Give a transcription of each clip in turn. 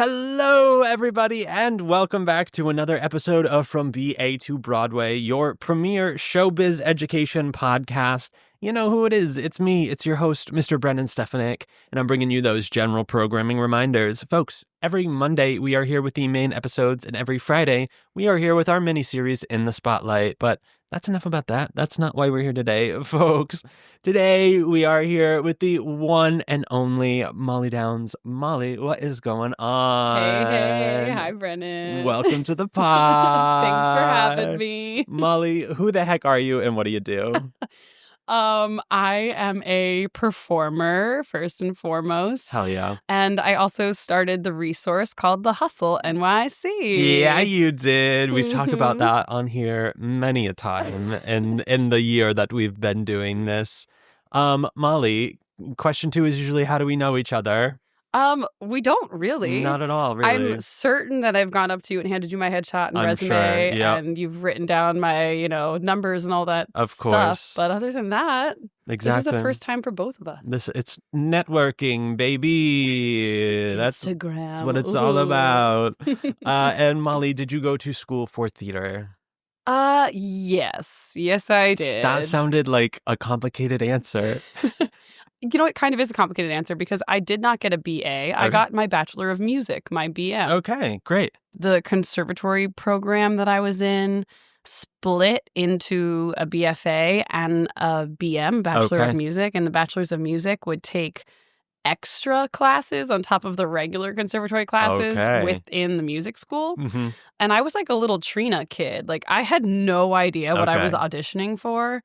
Hello, everybody, and welcome back to another episode of From BA to Broadway, your premier showbiz education podcast. You know who it is. It's me. It's your host, Mr. Brennan Stefanik, and I'm bringing you those general programming reminders. Folks, every Monday we are here with the main episodes, and every Friday we are here with our mini-series In the Spotlight. But that's enough about that. That's not why we're here today, folks. Today we are here with the one and only Mollie Downes. Mollie, what is going on? Hey. Hi, Brennan. Welcome to the pod. Thanks for having me. Mollie, who the heck are you and what do you do? I am a performer, first and foremost. Hell yeah. And I also started the resource called The Hustle NYC. Yeah, you did. We've talked about that on here many a time in the year that we've been doing this. Mollie, question 2 is usually how do we know each other? We don't really. Not at all, really. I'm certain that I've gone up to you and handed you my headshot and resume, sure, yep. and you've written down my, numbers and all that Of stuff. course. But other than that, Exactly. this is the first time for both of us. It's networking, baby. That's Instagram. what it's all about. And Mollie, did you go to school for theater? Yes. Yes, I did. That sounded like a complicated answer. It kind of is a complicated answer because I did not get a BA. I got my Bachelor of Music, my BM. Okay, great. The conservatory program that I was in split into a BFA and a BM, Bachelor of Music, and the Bachelors of Music would take extra classes on top of the regular conservatory classes within the music school. Mm-hmm. And I was like a little Trina kid. Like, I had no idea what I was auditioning for.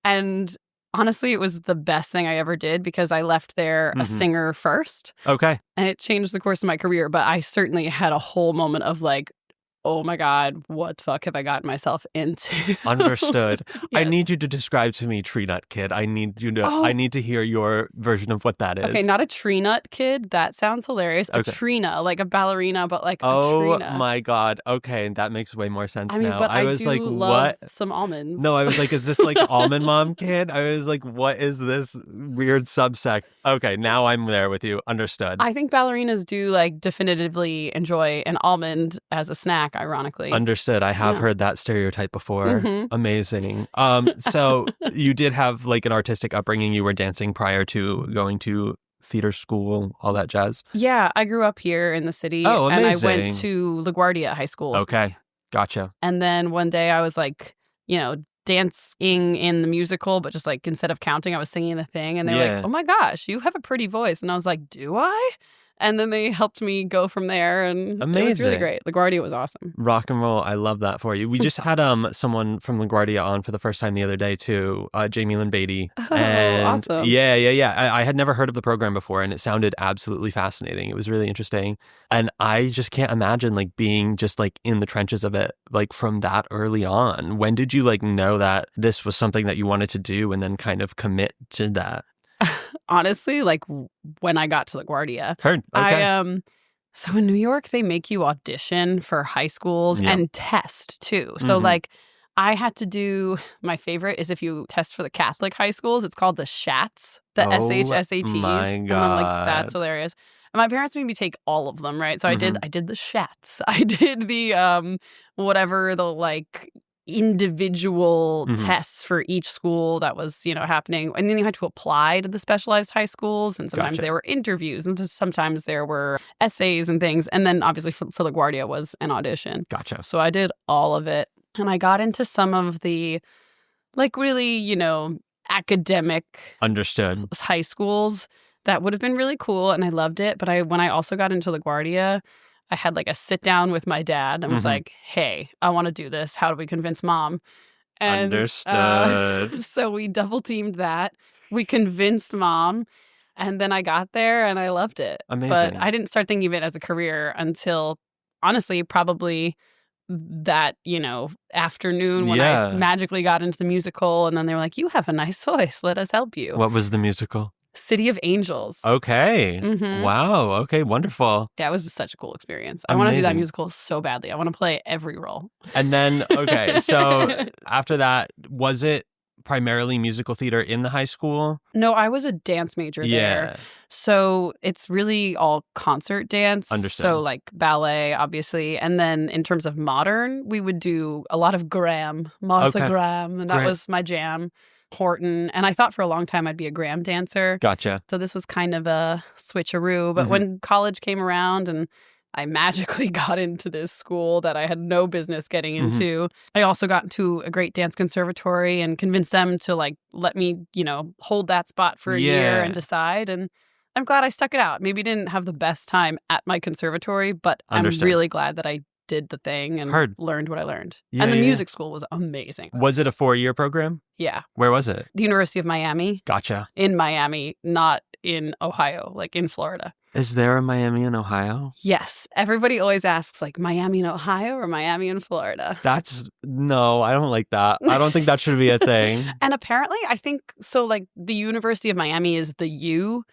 And honestly, it was the best thing I ever did because I left there a singer first. Okay. And it changed the course of my career. But I certainly had a whole moment of like, oh my God, what the fuck have I gotten myself into? Understood. Yes. I need you to describe to me Tree Nut Kid. I need to hear your version of what that is. Okay, not a tree nut kid. That sounds hilarious. A Trina, like a ballerina, but like a Trina. Oh my God. Okay, that makes way more sense now. But I was do like, love what? Some almonds. No, I was like, is this like Almond Mom Kid? I was like, what is this weird subsect? Okay, now I'm there with you. Understood. I think ballerinas do like definitively enjoy an almond as a snack, ironically. Understood. I have heard that stereotype before. Mm-hmm. Amazing. So you did have like an artistic upbringing. You were dancing prior to going to theater school, all that jazz? Yeah, I grew up here in the city. Oh, amazing. And I went to LaGuardia High School. Okay, gotcha. And then one day I was like, dancing in the musical, but just like instead of counting, I was singing the thing. And they were like, oh my gosh, you have a pretty voice. And I was like, do I? And then they helped me go from there, and Amazing. It was really great. LaGuardia was awesome. Rock and roll. I love that for you. We just had someone from LaGuardia on for the first time the other day too, Jamie Lynn Beatty. Oh, and awesome. Yeah. I had never heard of the program before, and it sounded absolutely fascinating. It was really interesting. And I just can't imagine like being just like in the trenches of it, like from that early on. When did you like know that this was something that you wanted to do and then kind of commit to that? Honestly, like when I got to LaGuardia. Heard. Okay. So in New York, they make you audition for high schools and test too. So like I had to do, my favorite is if you test for the Catholic high schools, it's called the SHATs, the SHSATs. My God. And I'm like, that's hilarious. And my parents made me take all of them, right? So I did the SHATs. I did the whatever the like individual tests for each school that was, happening. And then you had to apply to the specialized high schools. And sometimes there were interviews and just sometimes there were essays and things. And then obviously for LaGuardia was an audition. Gotcha. So I did all of it. And I got into some of the like really, academic Understood high schools that would have been really cool. And I loved it. But when I also got into LaGuardia, I had like a sit down with my dad and was like, hey, I want to do this. How do we convince mom? And, Understood. So we double teamed that. We convinced mom. And then I got there and I loved it. Amazing. But I didn't start thinking of it as a career until, honestly, probably that, afternoon when I magically got into the musical. And then they were like, you have a nice voice. Let us help you. What was the musical? City of Angels. Okay. Wow. Okay. Wonderful. Yeah, it was such a cool experience. I want to do that musical so badly. I want to play every role. And then, okay. So after that, was it primarily musical theater in the high school? No, I was a dance major there. Yeah. So it's really all concert dance. Understood. So like ballet, obviously. And then in terms of modern, we would do a lot of Martha Okay. Graham. And that Great. was my jam. Horton. And I thought for a long time I'd be a Graham dancer. Gotcha. So this was kind of a switcheroo. But when college came around and I magically got into this school that I had no business getting into. I also got into a great dance conservatory and convinced them to like let me, hold that spot for a year and decide. And I'm glad I stuck it out. Maybe didn't have the best time at my conservatory, but Understood. I'm really glad that I did the thing and learned what I learned. Yeah, and the music school was amazing. Was it a 4-year program? Yeah. Where was it? The University of Miami. Gotcha. In Miami, not in Ohio, like in Florida. Is there a Miami in Ohio? Yes. Everybody always asks, like, Miami in Ohio or Miami in Florida? No, I don't like that. I don't think that should be a thing. And apparently, I think, so like the University of Miami is the U.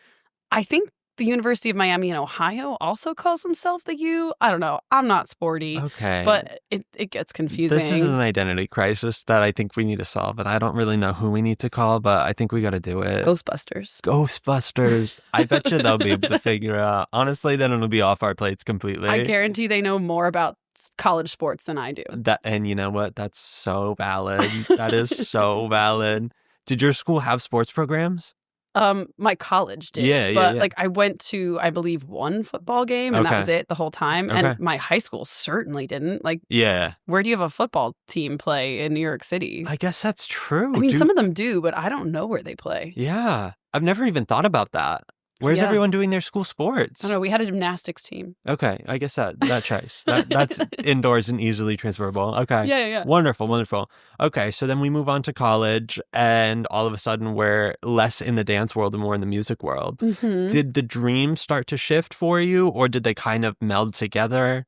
I think the University of Miami in Ohio also calls themselves the U. I don't know. I'm not sporty. Okay. But it gets confusing. This is an identity crisis that I think we need to solve. And I don't really know who we need to call, but I think we got to do it. Ghostbusters. I bet you they'll be able to figure out. Honestly, then it'll be off our plates completely. I guarantee they know more about college sports than I do. And you know what? That's so valid. That is so valid. Did your school have sports programs? My college did. Yeah. But like I went to, I believe, one football game and that was it the whole time. Okay. And my high school certainly didn't. Like, yeah. Where do you have a football team play in New York City? I guess that's true. I mean, some of them do, but I don't know where they play. Yeah. I've never even thought about that. Where's everyone doing their school sports? I don't know. We had a gymnastics team. Okay. I guess that checks. That's indoors and easily transferable. Okay. Yeah. Wonderful. Okay. So then we move on to college and all of a sudden we're less in the dance world and more in the music world. Mm-hmm. Did the dreams start to shift for you or did they kind of meld together?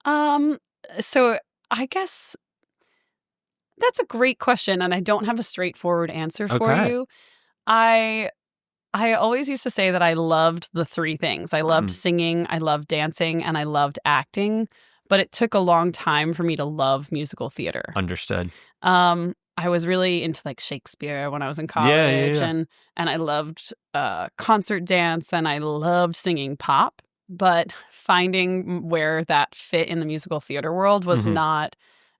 So I guess that's a great question and I don't have a straightforward answer for you. I always used to say that I loved the three things. I loved singing, I loved dancing, and I loved acting. But it took a long time for me to love musical theater. Understood. I was really into like Shakespeare when I was in college. Yeah. And I loved concert dance and I loved singing pop. But finding where that fit in the musical theater world was not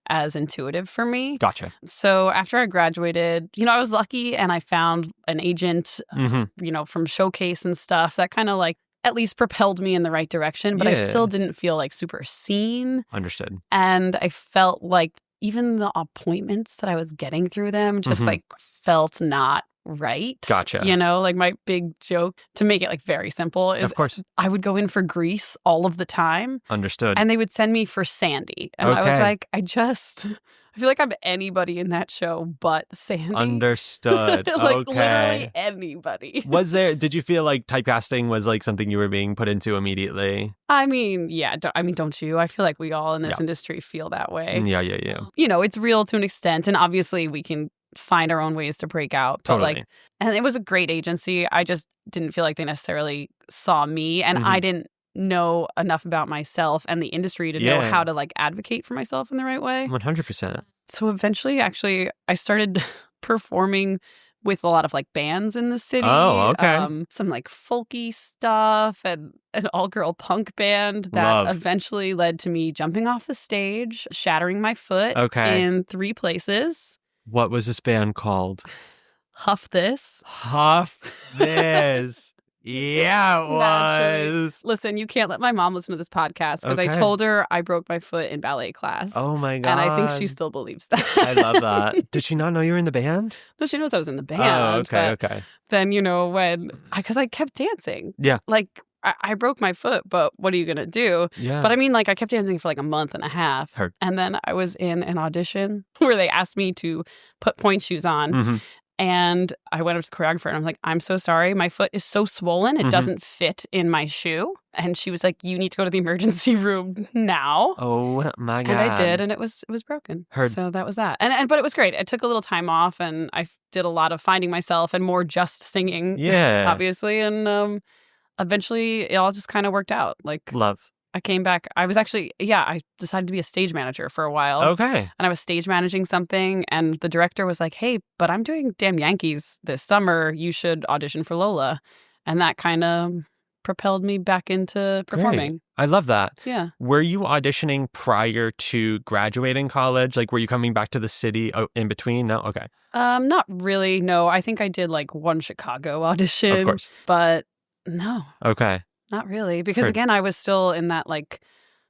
as intuitive for me. Gotcha. So after I graduated, I was lucky and I found an agent, from Showcase and stuff that kind of like at least propelled me in the right direction, but I still didn't feel like super seen. Understood. And I felt like even the appointments that I was getting through them just like felt not right. Gotcha. Like my big joke, to make it like very simple, is of course I would go in for Grease all of the time. Understood. And they would send me for Sandy. And I was like, I feel like I'm anybody in that show but Sandy. Understood. Like literally anybody. Did you feel like typecasting was like something you were being put into immediately? I mean, yeah. Don't you? I feel like we all in this industry feel that way. Yeah. It's real to an extent. And obviously we can find our own ways to break out. But totally. And it was a great agency. I just didn't feel like they necessarily saw me. And I didn't know enough about myself and the industry to know how to like advocate for myself in the right way. 100%. So eventually, actually, I started performing with a lot of like bands in the city. Oh, okay. Some like folky stuff and an all-girl punk band that eventually led to me jumping off the stage, shattering my foot in 3 places. What was this band called? Huff This. Yeah, it was. Listen, you can't let my mom listen to this podcast because I told her I broke my foot in ballet class. Oh my God. And I think she still believes that. I love that. Did she not know you were in the band? No, she knows I was in the band. Oh, okay. Then, because I kept dancing. Yeah. Like, I broke my foot, but what are you going to do? Yeah. But I mean, like, I kept dancing for like a month and a half. And then I was in an audition where they asked me to put pointe shoes on. And I went up to the choreographer and I'm like, I'm so sorry. My foot is so swollen. It doesn't fit in my shoe. And she was like, you need to go to the emergency room now. Oh my God. And I did. And it was broken. So that was that. But it was great. I took a little time off and I did a lot of finding myself and more just singing. Yeah. Obviously. And eventually it all just kind of worked out. Like, love. I came back. I was actually, I decided to be a stage manager for a while. Okay. And I was stage managing something, and the director was like, hey, but I'm doing Damn Yankees this summer. You should audition for Lola. And that kind of propelled me back into performing. Great. I love that. Yeah. Were you auditioning prior to graduating college? Like, were you coming back to the city in between? No? Okay. Not really. No, I think I did like one Chicago audition. Of course. But no. Okay. Not really. Because again, I was still in that like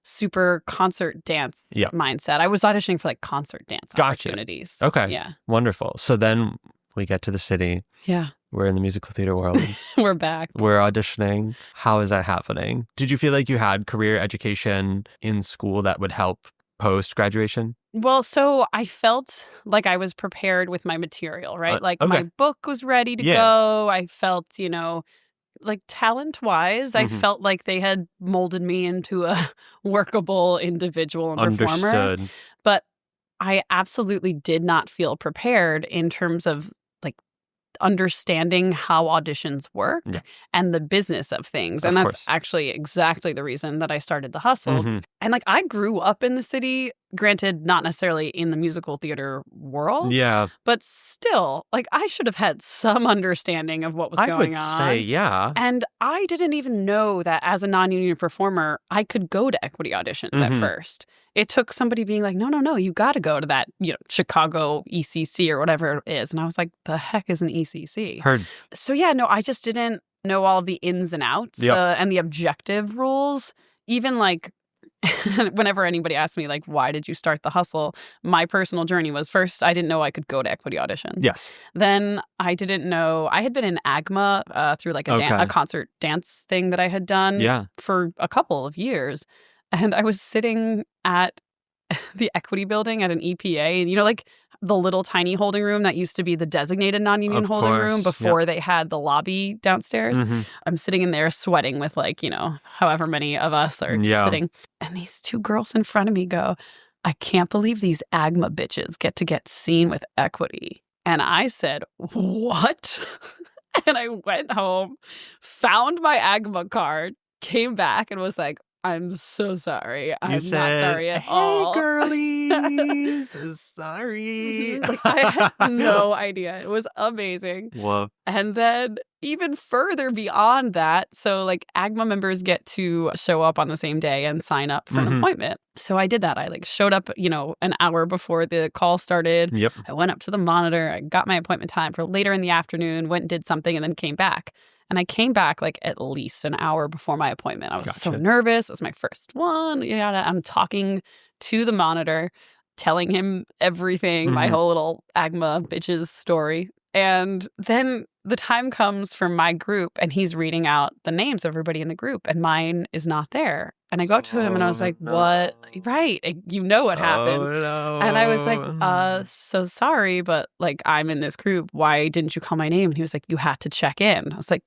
super concert dance mindset. I was auditioning for like concert dance opportunities. Okay. Yeah. Wonderful. So then we get to the city. Yeah. We're in the musical theater world. We're back. We're auditioning. How is that happening? Did you feel like you had career education in school that would help post-graduation? Well, so I felt like I was prepared with my material, right? My book was ready to go. I felt, like talent-wise, I felt like they had molded me into a workable individual and performer. Understood. But I absolutely did not feel prepared in terms of like understanding how auditions work and the business of things. And that's actually exactly the reason that I started The Hustle. And like I grew up in the city, granted, not necessarily in the musical theater world. Yeah. But still, like I should have had some understanding of what was going on. I would say, yeah. And I didn't even know that as a non-union performer, I could go to equity auditions at first. It took somebody being like, no, you got to go to that, Chicago ECC or whatever it is. And I was like, the heck is an ECC? Heard. So yeah, no, I just didn't know all of the ins and outs and the objective rules. Even like whenever anybody asked me, like, why did you start The Hustle? My personal journey was first, I didn't know I could go to equity auditions. Yes. Then I didn't know, I had been in AGMA through like a concert dance thing that I had done for a couple of years. And I was sitting at the equity building at an EPA, and like the little tiny holding room that used to be the designated non-union holding room before they had the lobby downstairs. I'm sitting in there sweating with like, however many of us are sitting. And these two girls in front of me go, I can't believe these AGMA bitches get seen with equity. And I said, what? And I went home, found my AGMA card, came back and was like, I'm so sorry. I'm not sorry at all. Hey, girlies. Sorry. Like, I had no idea. It was amazing. Whoa. And then even further beyond that, so like AGMA members get to show up on the same day and sign up for an appointment. So I did that. I like showed up, an hour before the call started. Yep. I went up to the monitor. I got my appointment time for later in the afternoon, went and did something, and then came back. And I came back like at least an hour before my appointment. I was so nervous. It was my first one. I'm talking to the monitor, telling him everything, my whole little AGMA bitches story. And then the time comes for my group, and he's reading out the names of everybody in the group, and mine is not there. And I go up to him and I was like, what? Right. You know what happened. Oh, no. And I was like, so sorry, but like I'm in this group. Why didn't you call my name? And he was like, you had to check in. I was like,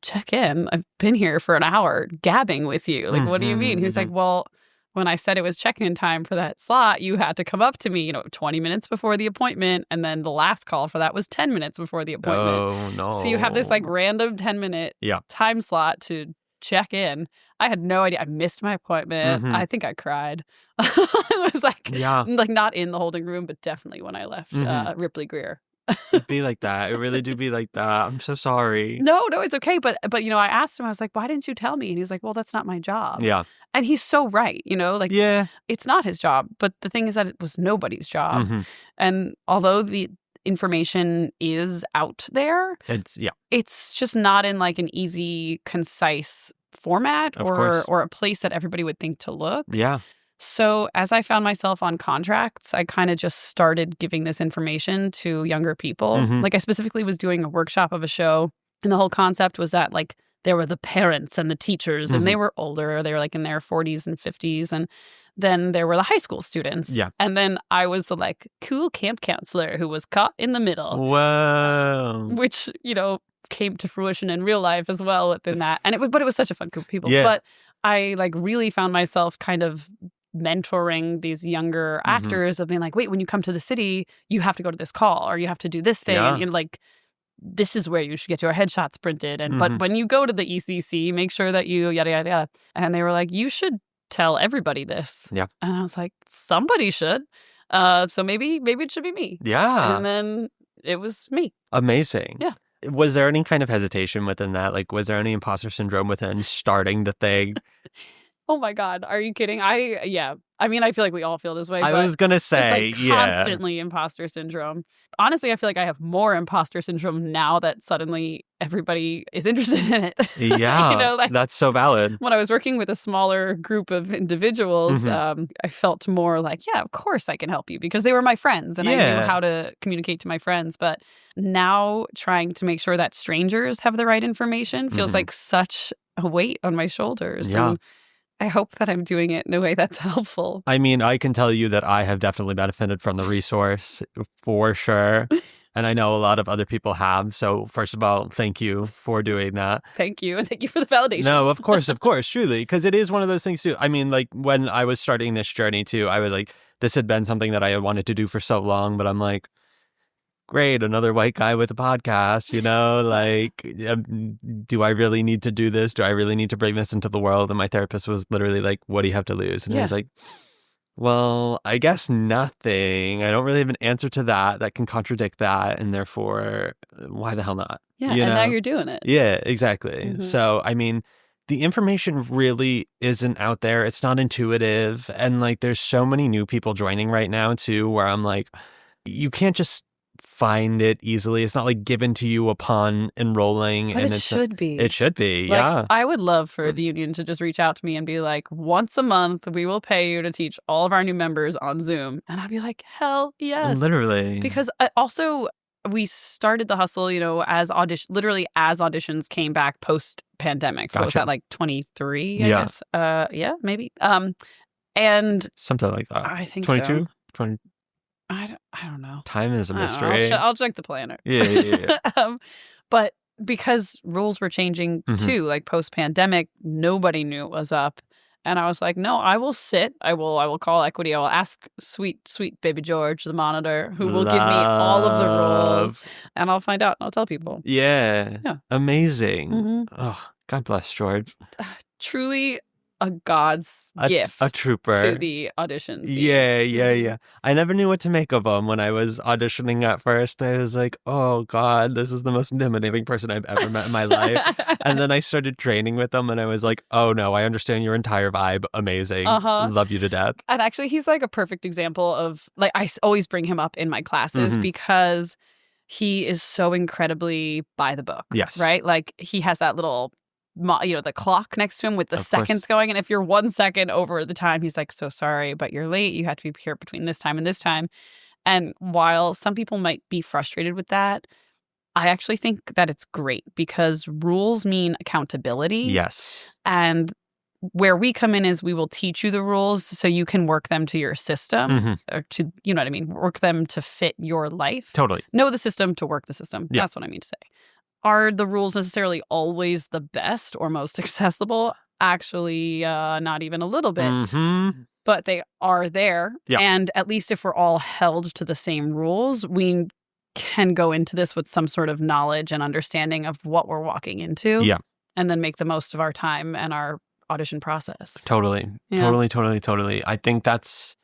check in? I've been here for an hour gabbing with you. Like, what do you mean? He was like, well, when I said it was check-in time for that slot, you had to come up to me, 20 minutes before the appointment. And then the last call for that was 10 minutes before the appointment. Oh, no. So you have this like random 10-minute time slot to check in. I had no idea. I missed my appointment. I think I cried. I was like not in the holding room, but definitely when I left Ripley Greer. It'd be like that. It really do be like that. I'm so sorry. No, it's okay. But I asked him, I was like, why didn't you tell me? And he was like, well, that's not my job. Yeah. And he's so right, it's not his job. But the thing is that it was nobody's job. And although the information is out there, it's just not in like an easy, concise format or a place that everybody would think to look. Yeah. So as I found myself on contracts, I kind of just started giving this information to younger people. Like I specifically was doing a workshop of a show, and the whole concept was that like there were the parents and the teachers, and they were older. They were like in their 40s and 50s. And then there were the high school students. Yeah. And then I was the like cool camp counselor who was caught in the middle. Wow. Which, came to fruition in real life as well within that. But it was such a fun group of people. Yeah. But I like really found myself kind of mentoring these younger actors of being like, wait, when you come to the city, you have to go to this call or you have to do this thing. Yeah. Like, this is where you should get your headshots printed. And but when you go to the ECC, make sure that you yada, yada, yada. And they were like, you should tell everybody this. Yeah. And I was like, somebody should. So maybe it should be me. Yeah. And then it was me. Amazing. Yeah. Was there any kind of hesitation within that? Like, was there any imposter syndrome within starting the thing? Oh my God. Are you kidding? I mean, I feel like we all feel this way. I was going to say, just like constantly imposter syndrome. Honestly, I feel like I have more imposter syndrome now that suddenly everybody is interested in it. Yeah, that's so valid. When I was working with a smaller group of individuals, I felt more like, yeah, of course I can help you because they were my friends and I knew how to communicate to my friends. But now trying to make sure that strangers have the right information feels like such a weight on my shoulders. Yeah. And I hope that I'm doing it in a way that's helpful. I mean, I can tell you that I have definitely benefited from the resource for sure. And I know a lot of other people have. So first of all, thank you for doing that. Thank you. And thank you for the validation. No, of course, truly. Because it is one of those things too. I mean, like when I was starting this journey too, I was like, this had been something that I had wanted to do for so long. But I'm like, great, another white guy with a podcast, like, do I really need to do this? Do I really need to bring this into the world? And my therapist was literally like, what do you have to lose? And I was like, well, I guess nothing. I don't really have an answer to that can contradict that. And therefore, why the hell not? Yeah, and now you're doing it. Yeah, exactly. So, I mean, the information really isn't out there. It's not intuitive. And like, there's so many new people joining right now too, where I'm like, you can't just find it easily. It's not like given to you upon enrolling. But it should be. It should be, like, yeah. I would love for the union to just reach out to me and be like, once a month, we will pay you to teach all of our new members on Zoom. And I'd be like, hell yes. Literally. Because also, we started the hustle, as auditions came back post-pandemic. So was that like 23, I guess? Yeah, maybe. And something like that. I think 22? so. 20. I don't know. Time is a mystery. I'll check the planner. Yeah. But because rules were changing too, like post-pandemic, nobody knew it was up. And I was like, no, I will sit. I will call equity. I will ask sweet baby George, the monitor, who will give me all of the rules. And I'll find out and I'll tell people. Yeah. Amazing. Oh, God bless George. Truly a God's gift. A trooper. To the audition scene. Yeah. I never knew what to make of him when I was auditioning at first. I was like, oh, God, this is the most intimidating person I've ever met in my life. And then I started training with him and I was like, oh, no, I understand your entire vibe. Amazing. Love you to death. And actually, he's like a perfect example of, like, I always bring him up in my classes because he is so incredibly by the book. Yes. Right? Like, he has that little the clock next to him with the seconds going. And if you're 1 second over the time, he's like, so sorry, but you're late. You have to be here between this time and this time. And while some people might be frustrated with that, I actually think that it's great because rules mean accountability. Yes. And where we come in is we will teach you the rules so you can work them to your system or to, you know what I mean? Work them to fit your life. Totally. Know the system to work the system. Yeah. That's what I mean to say. Are the rules necessarily always the best or most accessible? Actually, not even a little bit. But they are there. Yeah. And at least if we're all held to the same rules, we can go into this with some sort of knowledge and understanding of what we're walking into. Yeah. And then make the most of our time and our audition process. Totally. Totally. I think that's,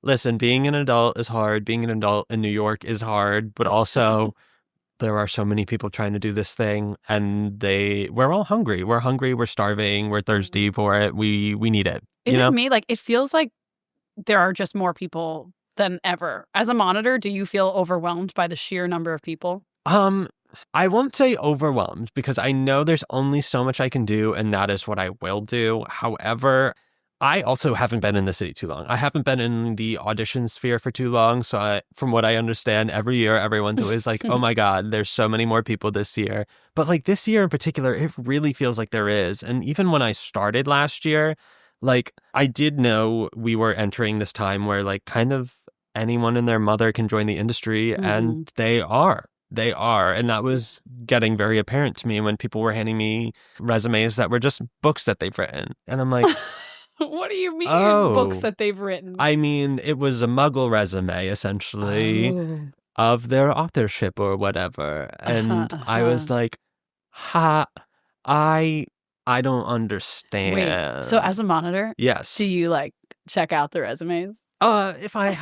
listen, being an adult is hard. Being an adult in New York is hard, but also there are so many people trying to do this thing and we're all hungry. We're hungry. We're starving. We're thirsty for it. We need it. Is it me? Like, it feels like there are just more people than ever. As a monitor, do you feel overwhelmed by the sheer number of people? I won't say overwhelmed because I know there's only so much I can do and that is what I will do. However, I also haven't been in the city too long. I haven't been in the audition sphere for too long. So from what I understand, every year, everyone's always like, oh my God, there's so many more people this year. But like this year in particular, it really feels like there is. And even when I started last year, like I did know we were entering this time where like kind of anyone and their mother can join the industry and they are. And that was getting very apparent to me when people were handing me resumes that were just books that they've written. And I'm like... What do you mean books that they've written? I mean, it was a Muggle resume, essentially, of their authorship or whatever. And I was like, I I don't understand. Wait, so as a monitor, yes, do you like check out the resumes? If I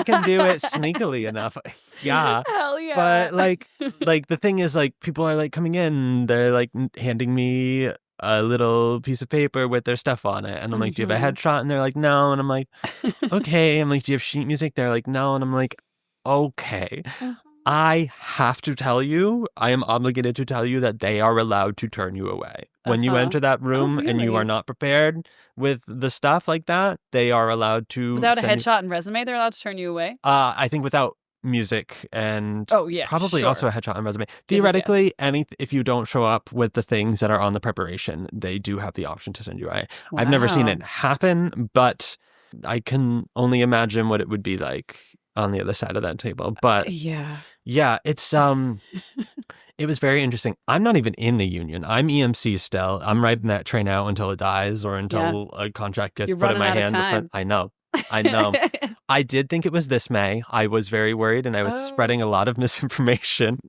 can do it sneakily enough, yeah. Hell yeah. But like the thing is, like, people are like coming in, they're like handing me a little piece of paper with their stuff on it, and I'm like, do you have a headshot? And they're like, no. And I'm like, okay. I'm like, do you have sheet music? They're like, no. And I'm like, okay. I have to tell you, I am obligated to tell you that they are allowed to turn you away. When you enter that room and you are not prepared with the stuff like that, they are allowed to... Without a headshot and resume, they're allowed to turn you away? I think without music and probably also a headshot and resume. Theoretically, if you don't show up with the things that are on the preparation, they do have the option to send you away. Wow. I've never seen it happen, but I can only imagine what it would be like on the other side of that table. But yeah, it's it was very interesting. I'm not even in the union. I'm EMC still. I'm riding that train out until it dies or until a contract gets put in my hand. I know. I did think it was this May. I was very worried, and I was spreading a lot of misinformation.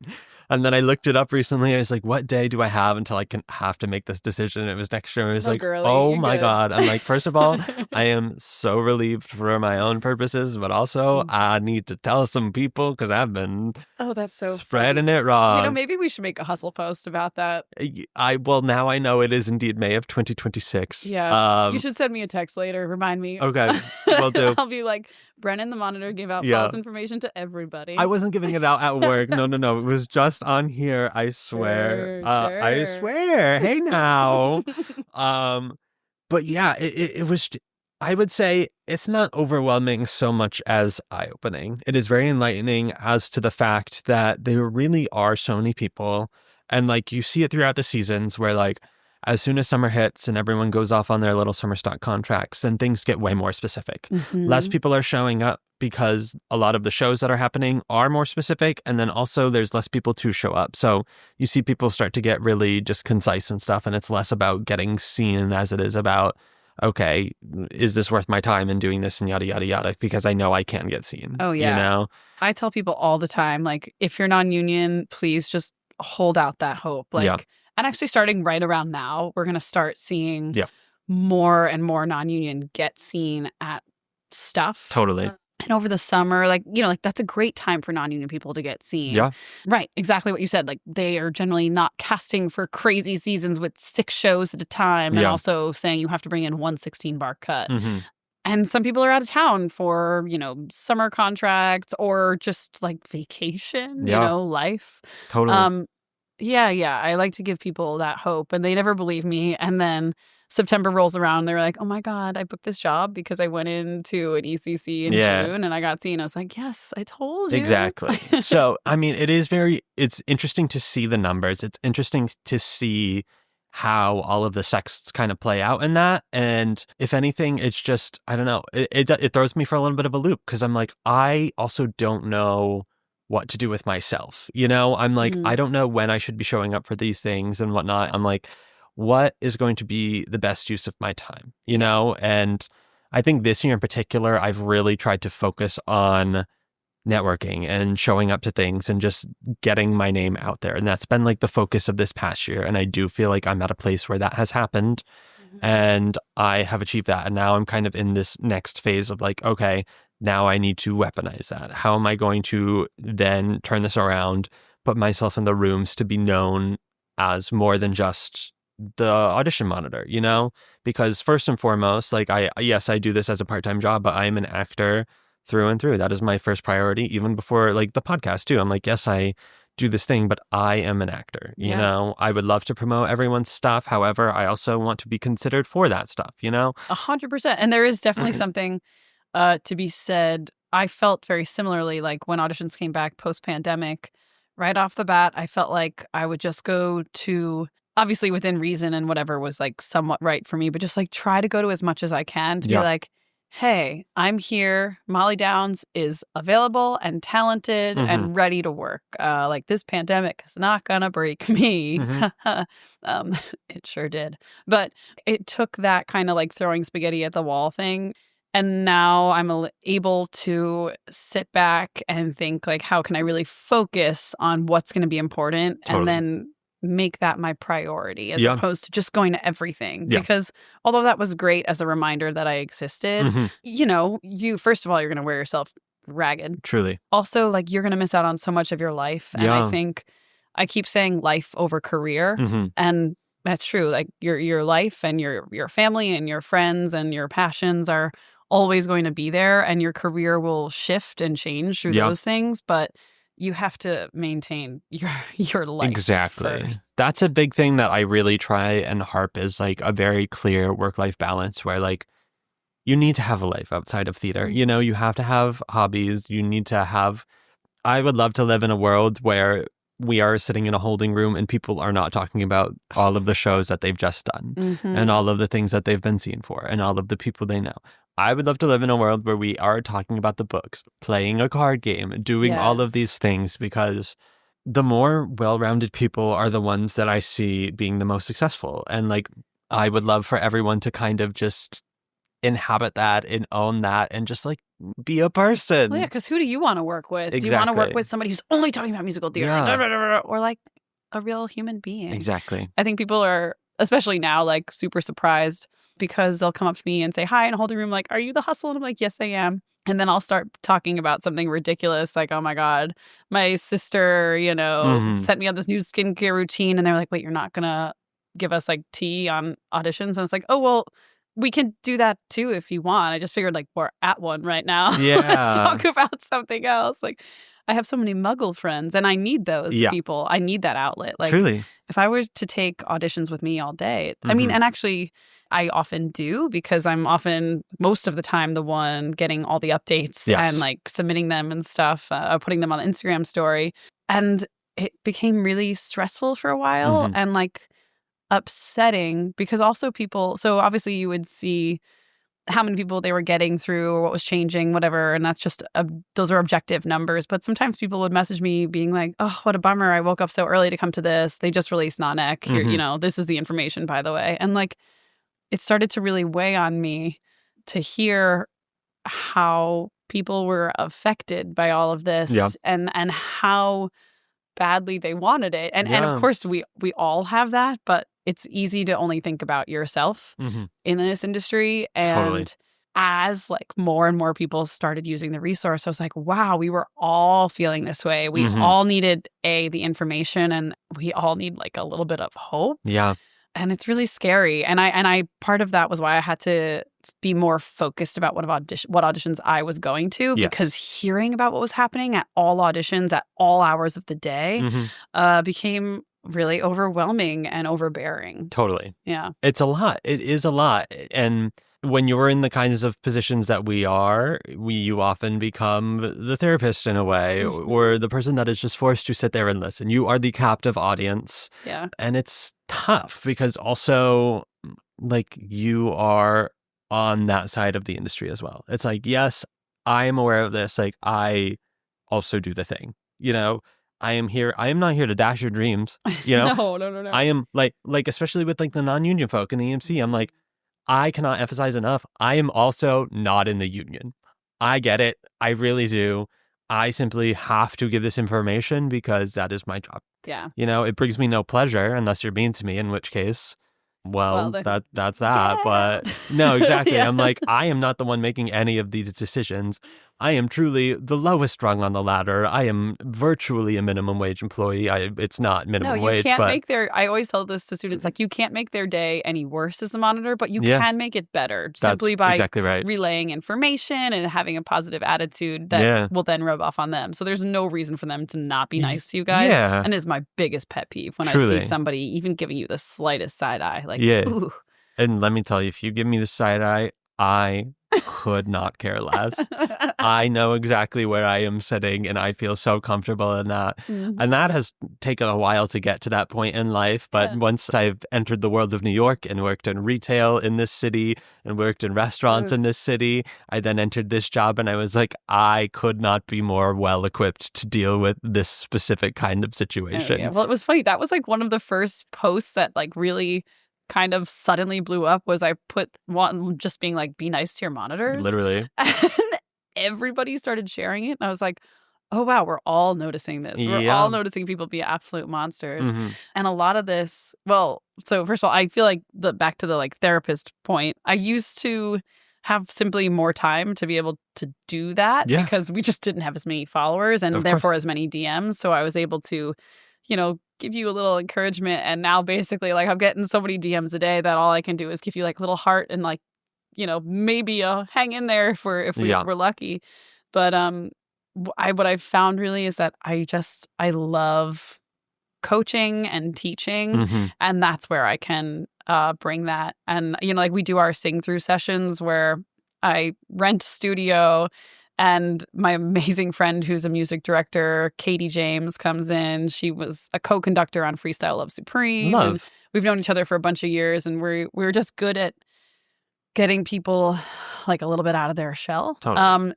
And then I looked it up recently. I was like, what day do I have until I can have to make this decision? And it was next year. I was like, girly, oh my God. I'm like, first of all, I am so relieved for my own purposes, but also I need to tell some people because I've been that's so spreading it wrong. You know, maybe we should make a hustle post about that. Well, now I know it is indeed May of 2026. Yeah. You should send me a text later. Remind me. Okay. Will do. I'll be like, Brennan the monitor gave out false information to everybody. I wasn't giving it out at work. No. It was just on here. I swear. Sure. I swear. Hey now. But yeah, it was, I would say it's not overwhelming so much as eye-opening. It is very enlightening as to the fact that there really are so many people. And like you see it throughout the seasons where like as soon as summer hits and everyone goes off on their little summer stock contracts, then things get way more specific. Less people are showing up because a lot of the shows that are happening are more specific. And then also there's less people to show up. So you see people start to get really just concise and stuff. And it's less about getting seen as it is about, okay, is this worth my time in doing this and yada, yada, yada, because I know I can get seen. Oh, yeah. You know? I tell people all the time, like, if you're non-union, please just hold out that hope. Like, and actually starting right around now, we're going to start seeing more and more non-union get seen at stuff. Totally. And over the summer, like, you know, like that's a great time for non-union people to get seen. Yeah. Right. Exactly what you said. Like they are generally not casting for crazy seasons with 6 shows at a time and also saying you have to bring in 1 16-bar cut. And some people are out of town for, you know, summer contracts or just like vacation, you know, life. Totally. Yeah. I like to give people that hope and they never believe me. And then September rolls around. They're like, oh my God, I booked this job because I went into an ECC in June and I got seen. I was like, yes, I told you. Exactly. So, I mean, it's interesting to see the numbers. It's interesting to see how all of the sects kind of play out in that. And if anything, it's just, I don't know, it throws me for a little bit of a loop because I'm like, I also don't know what to do with myself. You know, I'm like, I don't know when I should be showing up for these things and whatnot. I'm like, what is going to be the best use of my time? You know, and I think this year in particular, I've really tried to focus on networking and showing up to things and just getting my name out there. And that's been like the focus of this past year. And I do feel like I'm at a place where that has happened and I have achieved that. And now I'm kind of in this next phase of like, okay, now I need to weaponize that. How am I going to then turn this around, put myself in the rooms to be known as more than just the audition monitor, you know? Because first and foremost, like I do this as a part-time job, but I am an actor through and through. That is my first priority, even before like the podcast too. I'm like, yes, I do this thing, but I am an actor, you know? I would love to promote everyone's stuff. However, I also want to be considered for that stuff, you know? 100%. And there is definitely something to be said. I felt very similarly, like when auditions came back post-pandemic, right off the bat, I felt like I would just go to, obviously within reason and whatever was like somewhat right for me, but just like try to go to as much as I can to be like, hey, I'm here. Mollie Downes is available and talented and ready to work. Like this pandemic is not gonna break me. It sure did. But it took that kind of like throwing spaghetti at the wall thing. And now I'm able to sit back and think like, how can I really focus on what's going to be important and then make that my priority as opposed to just going to everything. Because although that was great as a reminder that I existed, you know, first of all, you're going to wear yourself ragged. Truly. Also, like, you're going to miss out on so much of your life. And I think I keep saying life over career. And that's true. Like, your life and your family and your friends and your passions are always going to be there, and your career will shift and change through those things. But you have to maintain your life. Exactly. First. That's a big thing that I really try and harp is like a very clear work-life balance where like you need to have a life outside of theater. You know, you have to have hobbies. You need to have... I would love to live in a world where we are sitting in a holding room and people are not talking about all of the shows that they've just done and all of the things that they've been seen for and all of the people they know. I would love to live in a world where we are talking about the books, playing a card game, doing all of these things, because the more well-rounded people are the ones that I see being the most successful. And like, I would love for everyone to kind of just inhabit that and own that and just like be a person. Well, yeah, because who do you want to work with? Exactly. Do you want to work with somebody who's only talking about musical theater or like a real human being? Exactly. I think people are, especially now, like super surprised because they'll come up to me and say hi in a holding room, like, are you the hustle? And I'm like, yes, I am. And then I'll start talking about something ridiculous, like, oh my God, my sister, you know, sent me on this new skincare routine. And they're like, wait, you're not going to give us like tea on auditions? And I was like, oh, well, we can do that too if you want. I just figured like we're at one right now. Yeah. Let's talk about something else. Like, I have so many Muggle friends and I need those people. I need that outlet. Like, truly. If I were to take auditions with me all day, I mean, and actually I often do because I'm often, most of the time, the one getting all the updates and like submitting them and stuff, putting them on the Instagram story. And it became really stressful for a while and like upsetting because also people, so obviously you would see how many people they were getting through or what was changing, whatever. And that's just, those are objective numbers. But sometimes people would message me being like, oh, what a bummer. I woke up so early to come to this. They just released Nanek. Here, you know, this is the information, by the way. And like, it started to really weigh on me to hear how people were affected by all of this and how badly they wanted it. And of course, we all have that, but it's easy to only think about yourself in this industry. And as like more and more people started using the resource, I was like, wow, we were all feeling this way. We all needed the information, and we all need like a little bit of hope. Yeah. And it's really scary. And I part of that was why I had to be more focused about what auditions I was going to, because hearing about what was happening at all auditions at all hours of the day became really overwhelming and overbearing. Totally. Yeah. It's a lot. It is a lot. And when you're in the kinds of positions that we are, you often become the therapist in a way, or the person that is just forced to sit there and listen. You are the captive audience. Yeah. And it's tough because also, like, you are on that side of the industry as well. It's like, yes, I am aware of this. Like, I also do the thing, you know? I am here. I am not here to dash your dreams, you know? No. I am like, especially with like the non-union folk in the EMC, I'm like, I cannot emphasize enough. I am also not in the union. I get it. I really do. I simply have to give this information because that is my job. Yeah. You know, it brings me no pleasure unless you're mean to me, in which case, that's that. But no, exactly. I'm like, I am not the one making any of these decisions. I am truly the lowest rung on the ladder. I am virtually a minimum wage employee. It's not minimum wage. Can't make I always tell this to students, like, you can't make their day any worse as a monitor, but you can make it better simply by relaying information and having a positive attitude that will then rub off on them. So there's no reason for them to not be nice to you guys. Yeah. And it's my biggest pet peeve when I see somebody even giving you the slightest side eye. Like, ooh. And let me tell you, if you give me the side eye, I could not care less. I know exactly where I am sitting and I feel so comfortable in that. And that has taken a while to get to that point in life. But once I've entered the world of New York and worked in retail in this city and worked in restaurants in this city, I then entered this job and I was like, I could not be more well equipped to deal with this specific kind of situation. Well, it was funny. That was like one of the first posts that like really kind of suddenly blew up was I put one just being like, be nice to your monitors. Literally. And everybody started sharing it. And I was like, oh, wow, we're all noticing this. We're all noticing people be absolute monsters. And a lot of this, well, so first of all, I feel like back to the like therapist point, I used to have simply more time to be able to do that because we just didn't have as many followers and therefore as many DMs. So I was able to, you know, give you a little encouragement. And now basically like I'm getting so many DMs a day that all I can do is give you like a little heart and like, you know, maybe hang in there if we're lucky. But what I've found really is that I love coaching and teaching, and that's where I can bring that. And you know, like we do our sing through sessions where I rent a studio, and my amazing friend who's a music director, Katie James, comes in. She was a co-conductor on Freestyle Love Supreme. And we've known each other for a bunch of years, and we're just good at getting people like a little bit out of their shell,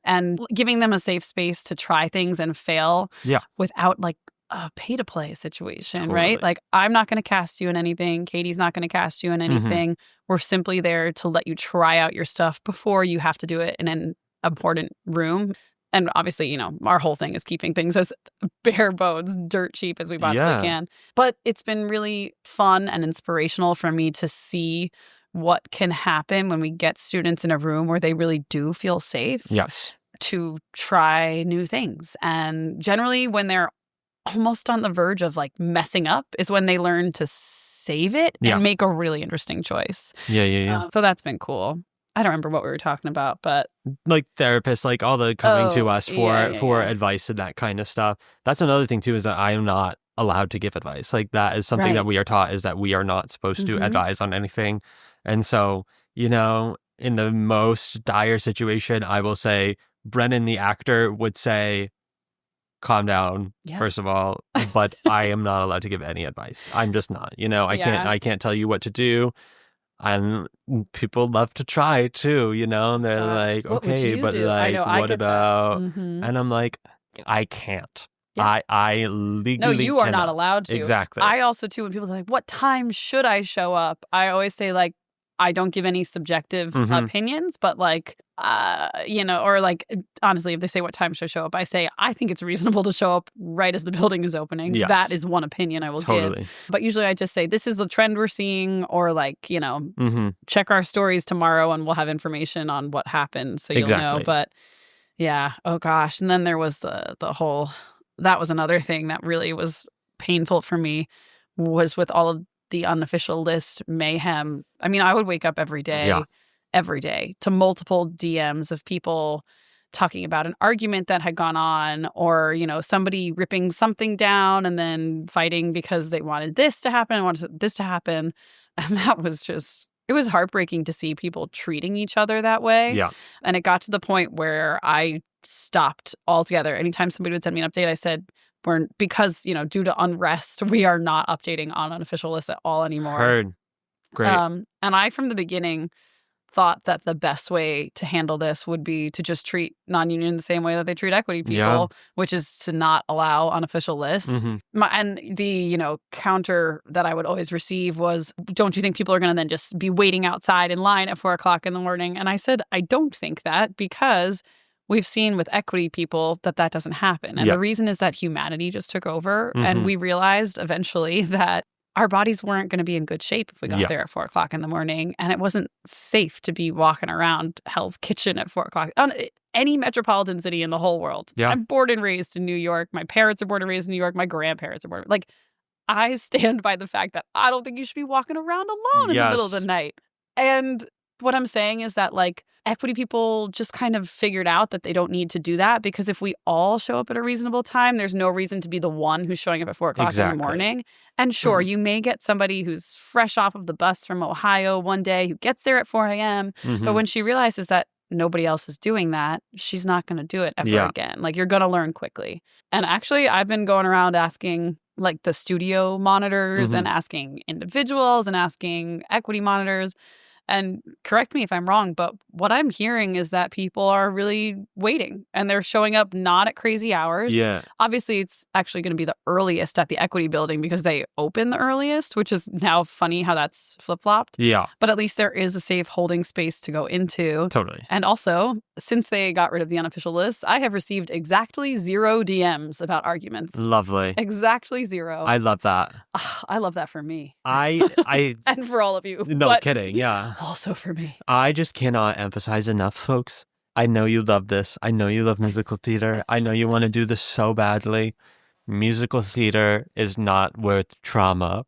and giving them a safe space to try things and fail without like a pay to play situation, right? Like I'm not going to cast you in anything. Katie's not going to cast you in anything. We're simply there to let you try out your stuff before you have to do it in an important room. And obviously, you know, our whole thing is keeping things as bare bones, dirt cheap as we possibly can. But it's been really fun and inspirational for me to see what can happen when we get students in a room where they really do feel safe to try new things. And generally when they're almost on the verge of like messing up is when they learn to save it and make a really interesting choice. So that's been cool. I don't remember what we were talking about, but like therapists, like all the coming to us for advice and that kind of stuff. That's another thing too, is that I am not allowed to give advice. Like that is something that we are taught, is that we are not supposed to advise on anything. And so, you know, in the most dire situation, I will say Brennan, the actor, would say, calm down, first of all, but I am not allowed to give any advice. I'm just not, you know, I can't tell you what to do. And people love to try too, you know, and they're like, okay, but do? Like, what about, and I'm like, I can't. I legally No, you are cannot. not allowed to. Exactly. I also, too, when people are like, what time should I show up? I always say, like, I don't give any subjective opinions, but like, you know, or like, honestly, if they say what time should I show up, I say, I think it's reasonable to show up right as the building is opening. Yes. That is one opinion I will give. But usually I just say, this is the trend we're seeing, or like, you know, check our stories tomorrow and we'll have information on what happened. So you'll know. But yeah, oh gosh. And then there was the whole, that was another thing that really was painful for me, was with all of the unofficial list mayhem. I mean, I would wake up every day to multiple DMs of people talking about an argument that had gone on, or, you know, somebody ripping something down and then fighting because they wanted this to happen and wanted this to happen. And that was just, it was heartbreaking to see people treating each other that way. Yeah. And it got to the point where I stopped altogether. Anytime somebody would send me an update, I said, because, you know, due to unrest, we are not updating on unofficial lists at all anymore. Heard. Great. And I, from the beginning, thought that the best way to handle this would be to just treat non-union the same way that they treat equity people, which is to not allow unofficial lists. And the, you know, counter that I would always receive was, don't you think people are going to then just be waiting outside in line at 4 o'clock in the morning? And I said, I don't think that, because we've seen with equity people that doesn't happen. And the reason is that humanity just took over. And we realized eventually that our bodies weren't going to be in good shape if we got there at 4 o'clock in the morning. And it wasn't safe to be walking around Hell's Kitchen at 4 o'clock on any metropolitan city in the whole world. I'm born and raised in New York. My parents are born and raised in New York. My grandparents are born. Like, I stand by the fact that I don't think you should be walking around alone in the middle of the night. And what I'm saying is that, like, equity people just kind of figured out that they don't need to do that, because if we all show up at a reasonable time, there's no reason to be the one who's showing up at 4 o'clock in the morning. And sure, you may get somebody who's fresh off of the bus from Ohio one day who gets there at 4 a.m. But when she realizes that nobody else is doing that, she's not going to do it ever again. Like, you're going to learn quickly. And actually, I've been going around asking, like, the studio monitors and asking individuals and asking equity monitors. And correct me if I'm wrong, but what I'm hearing is that people are really waiting and they're showing up not at crazy hours. Yeah. Obviously, it's actually going to be the earliest at the Equity Building because they open the earliest, which is now funny how that's flip-flopped. Yeah. But at least there is a safe holding space to go into. Totally. And also, since they got rid of the unofficial list, I have received exactly 0 DMs about arguments. Lovely. Exactly 0. I love that. I love that for me. I and for all of you. No but kidding. Yeah. Also for me. I just cannot emphasize enough, folks. I know you love this. I know you love musical theater. I know you want to do this so badly. Musical theater is not worth trauma.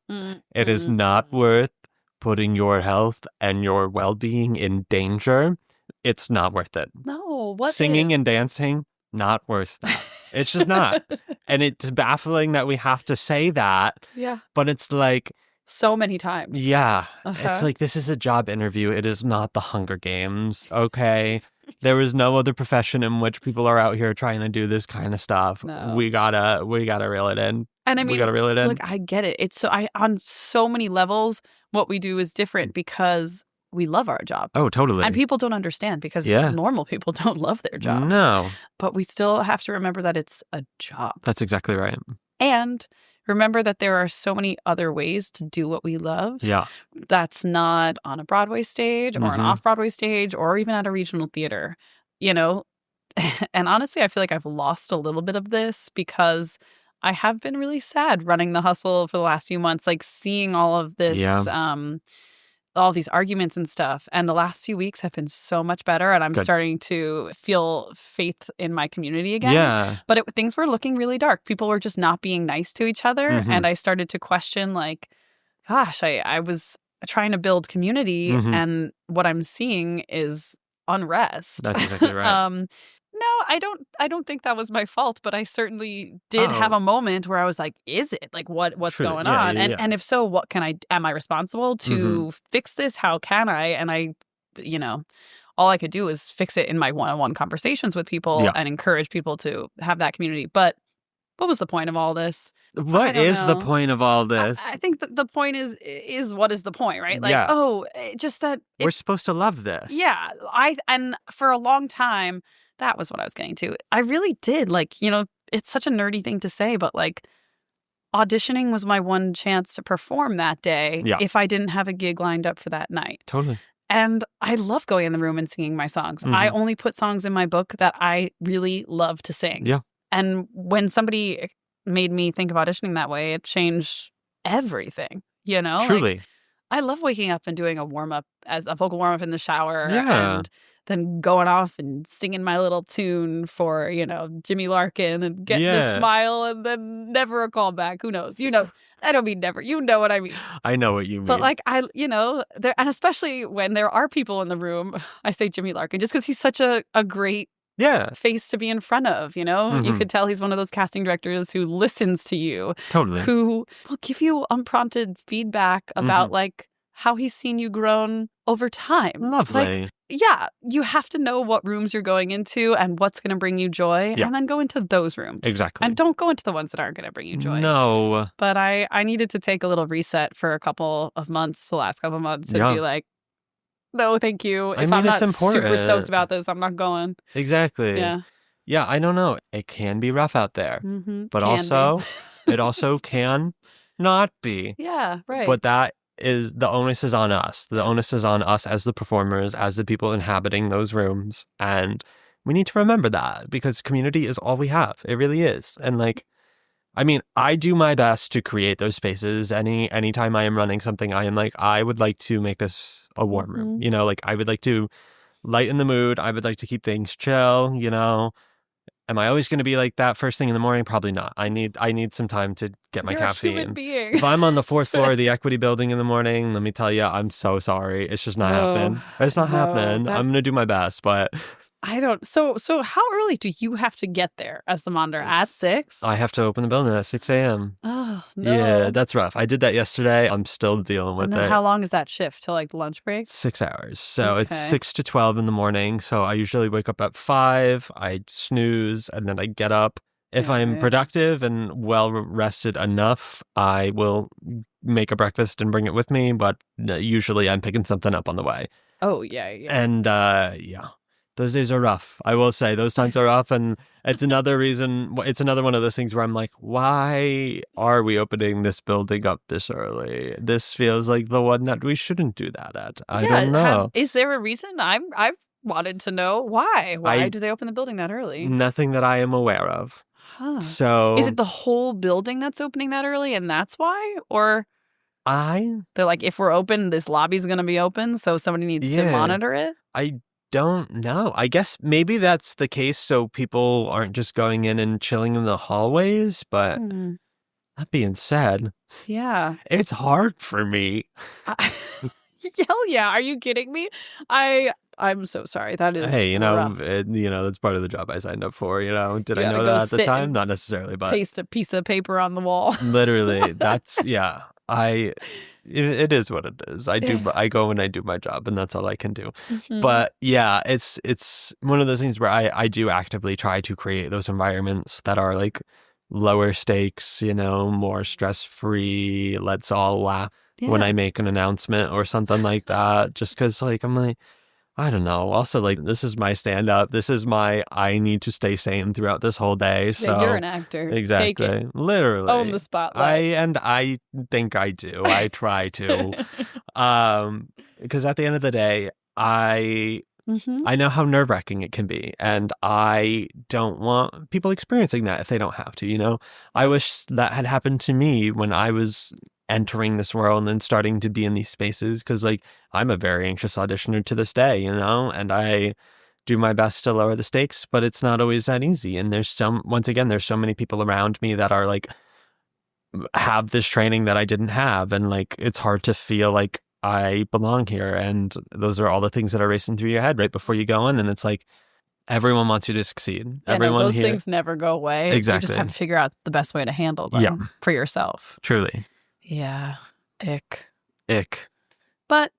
It is not worth putting your health and your well-being in danger. It's not worth it. No, what Singing and dancing, not worth that. It's just not. And it's baffling that we have to say that. Yeah. But it's like, so many times. yeah. It's like, this is a job interview. It is not the Hunger Games. Okay. There is no other profession in which people are out here trying to do this kind of stuff. No. We gotta reel it in. And I mean, we gotta reel it in. Look, I get it. It's on so many levels, what we do is different because we love our job. Oh, totally. And people don't understand because normal people don't love their jobs. No. But we still have to remember that it's a job. That's exactly right. And remember that there are so many other ways to do what we love. Yeah. That's not on a Broadway stage or an off-Broadway stage or even at a regional theater, you know? And honestly, I feel like I've lost a little bit of this because I have been really sad running the hustle for the last few months, like seeing all of this, all these arguments and stuff. And the last few weeks have been so much better. And I'm starting to feel faith in my community again. Yeah. But things were looking really dark. People were just not being nice to each other. And I started to question, like, gosh, I was trying to build community and what I'm seeing is unrest. That's exactly right. No, I don't think that was my fault, but I certainly did have a moment where I was like, is it? Like what's going on? And if so, what can am I responsible to fix this? How can I? And I, all I could do is fix it in my one-on-one conversations with people and encourage people to have that community. But what was the point of all this? What is the point of all this? I think the point is what is the point, right? Like, just that we're supposed to love this. Yeah. And for a long time, that was what I was getting to. I really did. Like, it's such a nerdy thing to say, but like auditioning was my one chance to perform that day if I didn't have a gig lined up for that night. Totally. And I love going in the room and singing my songs. I only put songs in my book that I really love to sing. Yeah. And when somebody made me think of auditioning that way, it changed everything, Truly. Like, I love waking up and doing a vocal warm-up in the shower. Yeah. And then going off and singing my little tune for, Jimmy Larkin and getting a smile and then never a callback. Who knows? I don't mean never. You know what I mean. I know what you mean. But like, there, and especially when there are people in the room, I say Jimmy Larkin just because he's such a great face to be in front of, You could tell he's one of those casting directors who listens to you. Totally. Who will give you unprompted feedback about like how he's seen you grown over time. Lovely. Like, you have to know what rooms you're going into and what's going to bring you joy and then go into those rooms. Exactly. And don't go into the ones that aren't going to bring you joy. No. But I needed to take a little reset for the last couple of months and be like, no, thank you. If I'm not super stoked about this, I'm not going. Exactly. Yeah. Yeah, I don't know. It can be rough out there. But it also can not be. Yeah, right. But the onus is on us. The onus is on us as the performers, as the people inhabiting those rooms. And we need to remember that because community is all we have. It really is. And like, I mean, I do my best to create those spaces. Anytime I am running something, I am like, I would like to make this a warm room. Like I would like to lighten the mood. I would like to keep things chill, Am I always going to be like that first thing in the morning? Probably not. I need some time to get my caffeine. You're a human being. If I'm on the 4th floor of the Equity Building in the morning, let me tell you, I'm so sorry. It's just not happening. It's not happening. I'm going to do my best, but I don't. So how early do you have to get there as the monitor? At 6? I have to open the building at 6 a.m. Oh, no. Yeah, that's rough. I did that yesterday. I'm still dealing with it. How long is that shift? Till like lunch break? 6 hours. So it's 6 to 12 in the morning. So I usually wake up at 5. I snooze and then I get up If I'm productive and well rested enough, I will make a breakfast and bring it with me. But usually I'm picking something up on the way. Oh, yeah. And those days are rough. I will say those times are rough. And it's another reason. It's another one of those things where I'm like, why are we opening this building up this early? This feels like the one that we shouldn't do that at. I don't know. Is there a reason? I've wanted to know why. Why do they open the building that early? Nothing that I am aware of. Huh. So is it the whole building that's opening that early and that's why? Or they're like, if we're open, this lobby's going to be open, so somebody needs to monitor it? I don't know. I guess maybe that's the case so people aren't just going in and chilling in the hallways, but that being said, it's hard for me. Hell yeah. Are you kidding me? I'm so sorry. That is rough. That's part of the job I signed up for, Did I know that at the time? Not necessarily, but paste a piece of paper on the wall. Literally. That's it is what it is. I go and I do my job, and that's all I can do. But yeah, it's one of those things where I do actively try to create those environments that are like lower stakes, more stress-free, let's all laugh when I make an announcement or something like that, just because I'm like, I don't know. Also, this is my stand-up. This is I need to stay sane throughout this whole day. So you're an actor. Exactly. Take it. Literally. Own the spotlight. I think I do. I try to. Because at the end of the day, I know how nerve-wracking it can be. And I don't want people experiencing that if they don't have to, I wish that had happened to me when I was entering this world and then to be in these spaces, because I'm a very anxious auditioner to this day, and I do my best to lower the stakes, but it's not always that easy. And there's so many people around me that are have this training that I didn't have, and it's hard to feel like I belong here. And those are all the things that are racing through your head right before you go in, and it's everyone wants you to succeed. Those things never go away. Exactly. You just have to figure out the best way to handle them for yourself. Truly. Yeah. Ick. But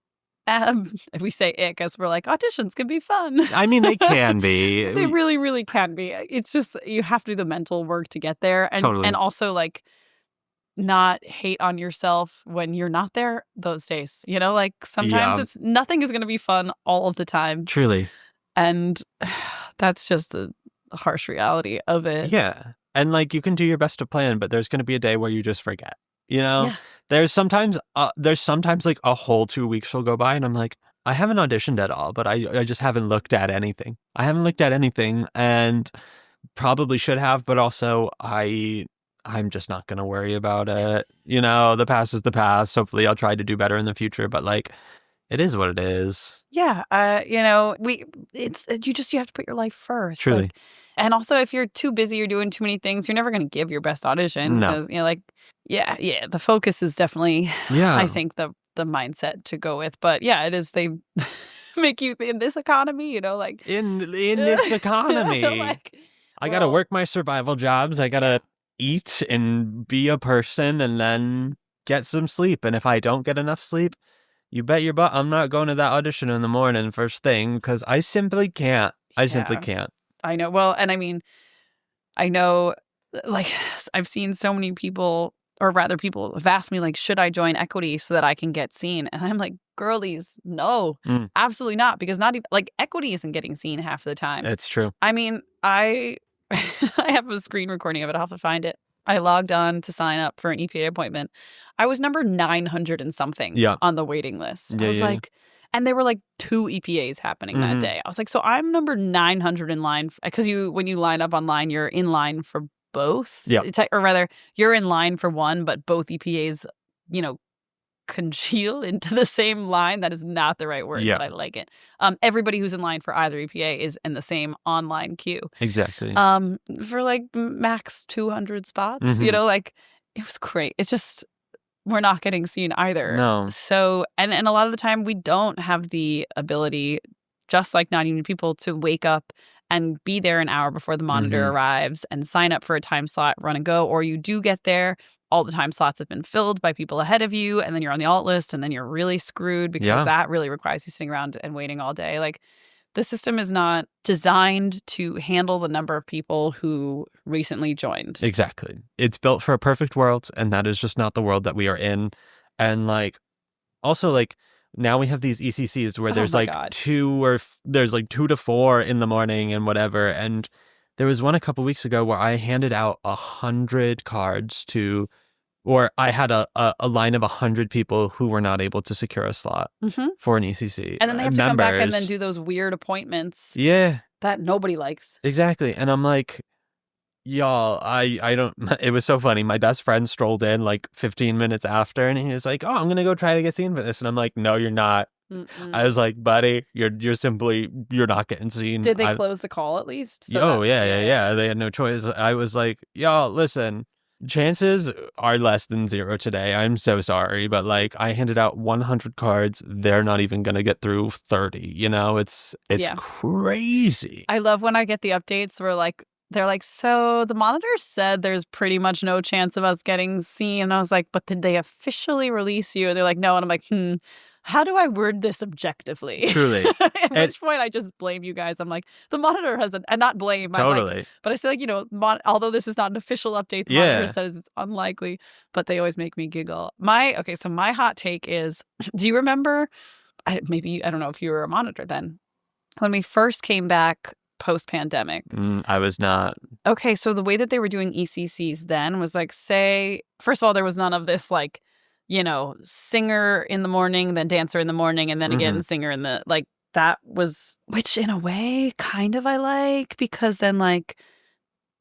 we say ick as we're like, auditions can be fun. I mean, they can be. They really, really can be. It's just, you have to do the mental work to get there. And, totally. And also not hate on yourself when you're not there those days. Sometimes nothing is going to be fun all of the time. Truly. And that's just the harsh reality of it. Yeah. And you can do your best to plan, but there's going to be a day where you just forget. There's sometimes a whole 2 weeks will go by and I'm like, I haven't auditioned at all, but I just haven't looked at anything. And probably should have, but also I'm just not going to worry about it. The past is the past. Hopefully I'll try to do better in the future, but it is what it is. Yeah. You have to put your life first. Truly. And also, if you're too busy, you're doing too many things, you're never going to give your best audition. No. The focus is definitely, I think, the mindset to go with. But yeah, it is. They make you in this economy, in this economy. I got to work my survival jobs. I got to eat and be a person and then get some sleep. And if I don't get enough sleep, you bet your butt I'm not going to that audition in the morning first thing, because I simply can't. Simply can't. I know. Well, and I mean, I know, I've seen so many people, or rather people have asked me, should I join equity so that I can get seen? And I'm like, girlies, no, absolutely not. Because not even, equity isn't getting seen half the time. It's true. I mean, I have a screen recording of it. I'll have to find it. I logged on to sign up for an EPA appointment. I was number 900 and something on the waiting list. I was and there were 2 EPAs happening that day. I was like, so I'm number 900 in line, because when you line up online, you're in line for both. Yeah. Or rather, you're in line for one, but both EPAs, congeal into the same line. That is not the right word, but I like it. Everybody who's in line for either EPA is in the same online queue. Exactly. For max 200 spots. It was great. It's just, we're not getting seen either. No. So, and a lot of the time we don't have the ability, just like not even people, to wake up and be there an hour before the monitor arrives and sign up for a time slot, run and go. Or you do get there, all the time slots have been filled by people ahead of you, and then you're on the alt list, and then you're really screwed because that really requires you sitting around and waiting all day. the system is not designed to handle the number of people who recently joined. Exactly. It's built for a perfect world, and that is just not the world that we are in. And like, also like, now we have these ECCs where there's like God. there's like 2 to 4 in the morning and whatever. And there was one a couple weeks ago where I handed out 100 cards to, or I had a line of 100 people who were not able to secure a slot for an ECC. And then they have to come back and then do those weird appointments. Yeah. That nobody likes. Exactly. And I'm like, y'all, I don't, it was so funny. My best friend strolled in like 15 minutes after, and he was like, oh, I'm going to go try to get seen for this. And I'm like, no, you're not. I was like, buddy, you're not getting seen. Did they close the call at least? Yeah. They had no choice. I was like, y'all, listen, chances are less than 0 today. I'm so sorry. But like, I handed out 100 cards. They're not even going to get through 30. You know, it's crazy. I love when I get the updates where like, they're like, so the monitor said there's pretty much no chance of us getting seen. And I was like, but did they officially release you? And they're like, no. And I'm like, how do I word this objectively? Truly. At which point I just blame you guys. I'm like, the monitor hasn't, and not blame. Totally. Like, but I say, like, you know, although this is not an official update, the monitor says it's unlikely, but they always make me giggle. So my hot take is, do you remember, I don't know if you were a monitor then, when we first came back post-pandemic. I was not. Okay, so the way that they were doing ECCs then was like, say, first of all, there was none of this like, you know, singer in the morning, then dancer in the morning, and then again singer in the, like, that was, which in a way kind of I like, because then like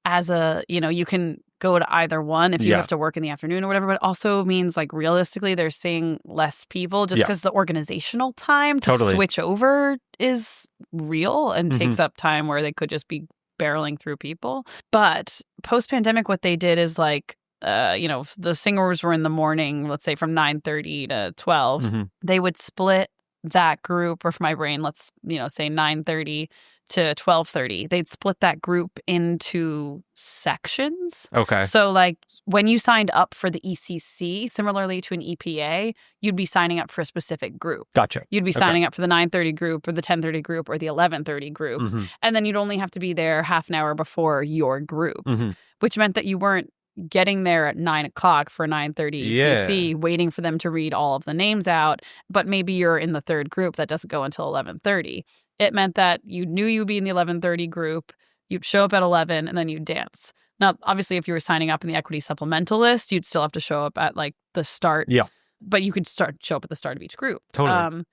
as a, you know, you can go to either one if you have to work in the afternoon or whatever, but also means like realistically they're seeing less people just because the organizational time to switch over is real and takes up time where they could just be barreling through people. But post-pandemic, what they did is like, you know, the singers were in the morning, let's say from 9:30 to 12. They would split that group, or for my brain, let's, you know, say 9:30 to 12:30. They'd split that group into sections. Okay. So like when you signed up for the ECC, similarly to an EPA, you'd be signing up for a specific group. Gotcha. You'd be signing up for the 9:30 group or the 10:30 group or the 11:30 group. And then you'd only have to be there half an hour before your group, which meant that you weren't getting there at 9 o'clock for 9:30 ECC, waiting for them to read all of the names out, but maybe you're in the third group that doesn't go until 11:30. It meant that you knew you'd be in the 11:30 group, you'd show up at 11, and then you'd dance. Now, obviously, if you were signing up in the equity supplemental list, you'd still have to show up at like the start. Yeah. But you could show up at the start of each group. Totally.